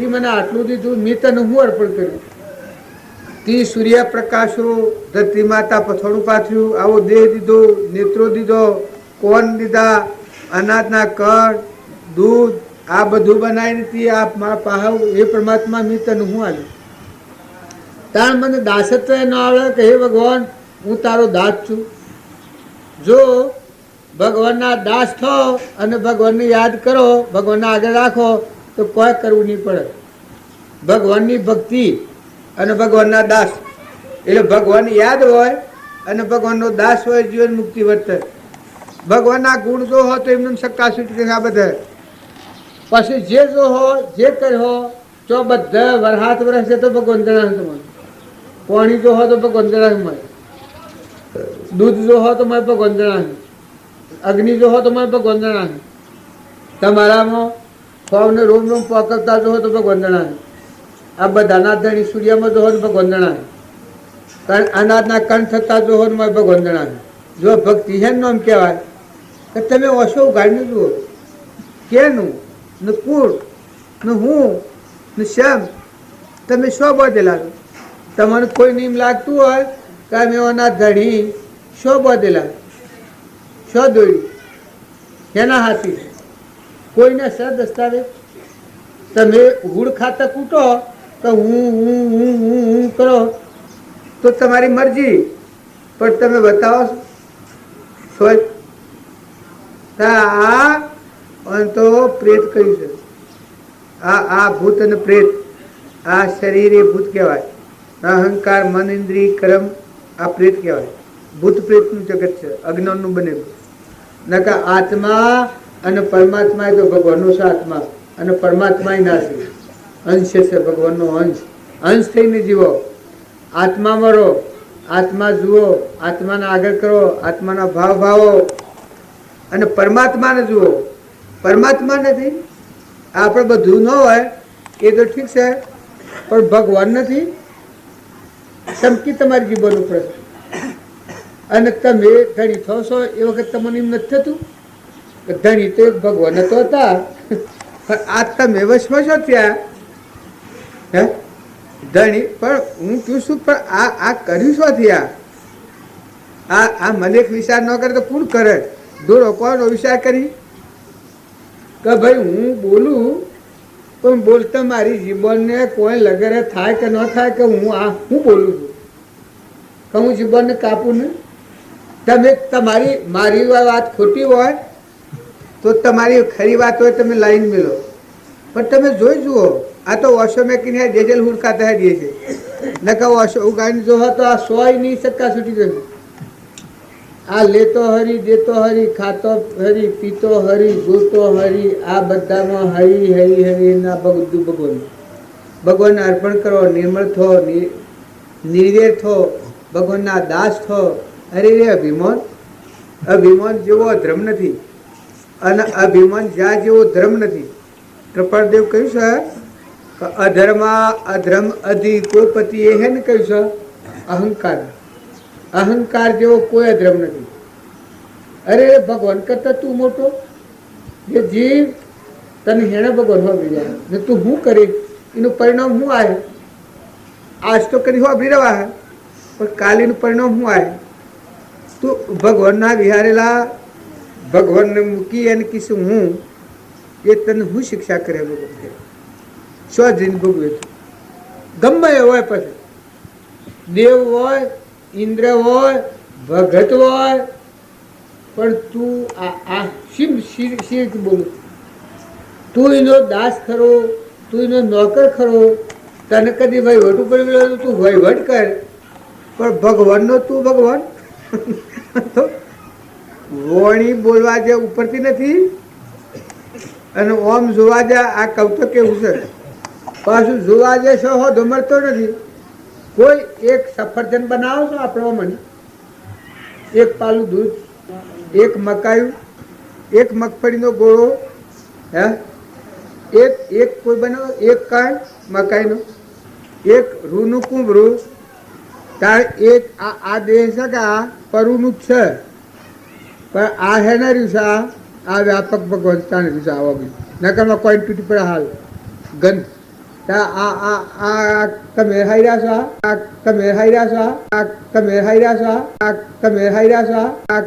એ મને આટલું દીધું, મેં તને હું અર્પણ કર્યું. તી સૂર્યપ્રકાશો, ધરતી માતા પથોડું પાથર્યું, આવો દેહ દીધો, નેત્રો દીધો, કોન દીધા, અનાજના કણ, દૂધ, આ બધું બનાવીને તી આ મારા પાહાવ એ પરમાત્મા મેં તને હું આવ્યું. તાર મને દાસત્વ ન આવડે કે હે ભગવાન હું તારો દાસ છું. જો ભગવાનના દાસ થો અને ભગવાનને યાદ કરો, ભગવાનને આગળ રાખો તો કોઈ કરવું નહીં પડે. ભગવાનની ભક્તિ અને ભગવાનના દાસ એટલે ભગવાન યાદ હોય અને ભગવાનનો દાસ હોય જીવન મુક્તિ વર્તે. ભગવાનના ગુણ જો હો તો એમને સક્કા છૂટી આ બધા. પછી જે જો હો જે કર્યો તો બધા વરહાત વરસે તો ભગવાન જણાવે તમારે. પાણી જો હો તો ભગવાન જણાવે મળે, દૂધ જો હો તો મારે ભગવાન જણાવે, અગ્નિ જો હો તો મારે ભગવાન જણાવે, તમારામાં ફોવને રોમ રોમ પકડતા જો હો તો ભગવાન જણાવે, આ બધાના ધણી સૂર્યમાં જો હો તો ભગવાન જણાવે, કારણ અનાજના કણ થતા જો હો તો મારે ભગવાન જણાવે. જો ભક્તિ છે નામ કહેવાય કે તમે ઓછો ઉગાડીને જુઓ કેનું ને કુળ ને હું ને શ્યામ તમે શો બધેલા છો. તમને કોઈ નિયમ લાગતું હોય કે અમે એના ધણી શો બધેલા, શો દોડ્યું, એના હાથી કોઈને સ દસ્તાવેજ. તમે ગુડ ખાતા કૂટો તો હું કરો તો તમારી મરજી, પણ તમે બતાવો સોચ. આ તો પ્રેત કહ્યું છે. આ ભૂત અને પ્રેત, આ શરીર એ ભૂત કહેવાય. અહંકાર, મન, ઇન્દ્રિય, કર્મ આ પ્રેત કહેવાય. ભૂત પ્રેતનું જગત છે, અજ્ઞાનનું બનેલું. નકા આત્મા અને પરમાત્મા એ તો ભગવાનનો છે. આત્મા અને પરમાત્મા ના છે, અંશ છે ભગવાનનો અંશ. અંશ થઈને જીવો, આત્મામાં રહો, આત્મા જુઓ, આત્માને આગળ કરો, આત્માના ભાવ ભાવો અને પરમાત્માને જુઓ. પરમાત્મા નથી આપણે બધું ન હોય એ તો ઠીક છે, પણ ભગવાન નથી ચમકી તમારી જીવન ઉપર. અને તમે ધણી થશો એ વખત તમને એમ નથી થતું કે ધણી તો એક ભગવાન તો હતા, પણ આ તમે વશમાં છો ત્યાં હે ધણી. પણ હું કહું છું પણ આ કર્યું શું થયા? આ મને એક વિચાર ન કરે તો કોણ કરે? દોડો કોનો વિચાર કરી કે ભાઈ હું બોલું પણ બોલતા મારી જીવનને કોઈ લગરે થાય કે ન થાય કે હું બોલું છું. હું જીવનને કાપું ને તમે તમારી મારી વાત ખોટી હોય તો તમારી ખરી વાત હોય તમે લાઈન મેળો પણ તમે જોઈ જુઓ આ તો વર્ષો મેં કિને ડેજલ હુડકાતા હે દિए છે નકા વર્ષો ઉગાડીને જો તો આ 100 નહીં સક્કા છૂટી જશે આ લેતો હરી દેતો હરી ખાતો હરી પીતો હરી જોતો હરી આ બધામાં હરી હરી હરી ના બધું ભગવાનને અર્પણ કરો નિર્મળ થો નિર્વેર થો ભગવાનના દાસ થો અરે રે અભિમાન જેવો ધર્મ નથી અને અભિમાન જ્યાં જેવો ધર્મ નથી કૃપાળદેવ કહ્યું છે કે અધર્મ અધિ કોઈ પતિ એ હે ને કહ્યું છે અહંકાર જેવો કોઈ અધર્મ નથી અરે ભગવાન કરતા તું મોટો જે જીવ તને હેણે ભગવાન હો બીજા ને તું શું કરી એનું પરિણામ શું આવે આજ તો કરી હો બી રવા હે પણ કાલીનું પરિણામ શું આવે તું ભગવાનના વિહારેલા ભગવાનને મૂકી અને કીશું હું એ તને હું શિક્ષા કરે ભગવાન સ્વજીન ભોગવે ગમે એ હોય પછી દેવ હોય ઇન્દ્ર હોય ભગત હોય પણ તું આ શિવ બોલું તું એનો દાસ ખરો તું એનો નોકર ખરો તને કદી વહીવટ ઉપર ગયો તું વહીવટ કર પણ ભગવાનનો તું ભગવાન તો વોણી બોલવા જે ઉપરથી નથી અને ઓમ જોવા જે આ કહું તો કેવું છે પાછું જોવા જે છો હોદો મળતો નથી કોઈ એક સફરજન બનાવો છો આપણે મને એક પાલું દૂધ એક મકાયું એક મગફળીનો ગોળો હે એક કોઈ બનાવો એક કાળ મકાઈનો એક રૂનું કુંભરું તાર એક આ દેહ છે કે આ પરુનું જ છે પણ આ હે ને રીસા આ વ્યાપક ભગવંતાને રીસા આવવા ગયું નકરમાં કોઈ તૂટી પડે હાલ ગંધ આ તમે હાઈ રહ્યા છો તમે હાઈ રહ્યા છો તમે હાઈ રહ્યા છો તમે હાઈ રહ્યા છો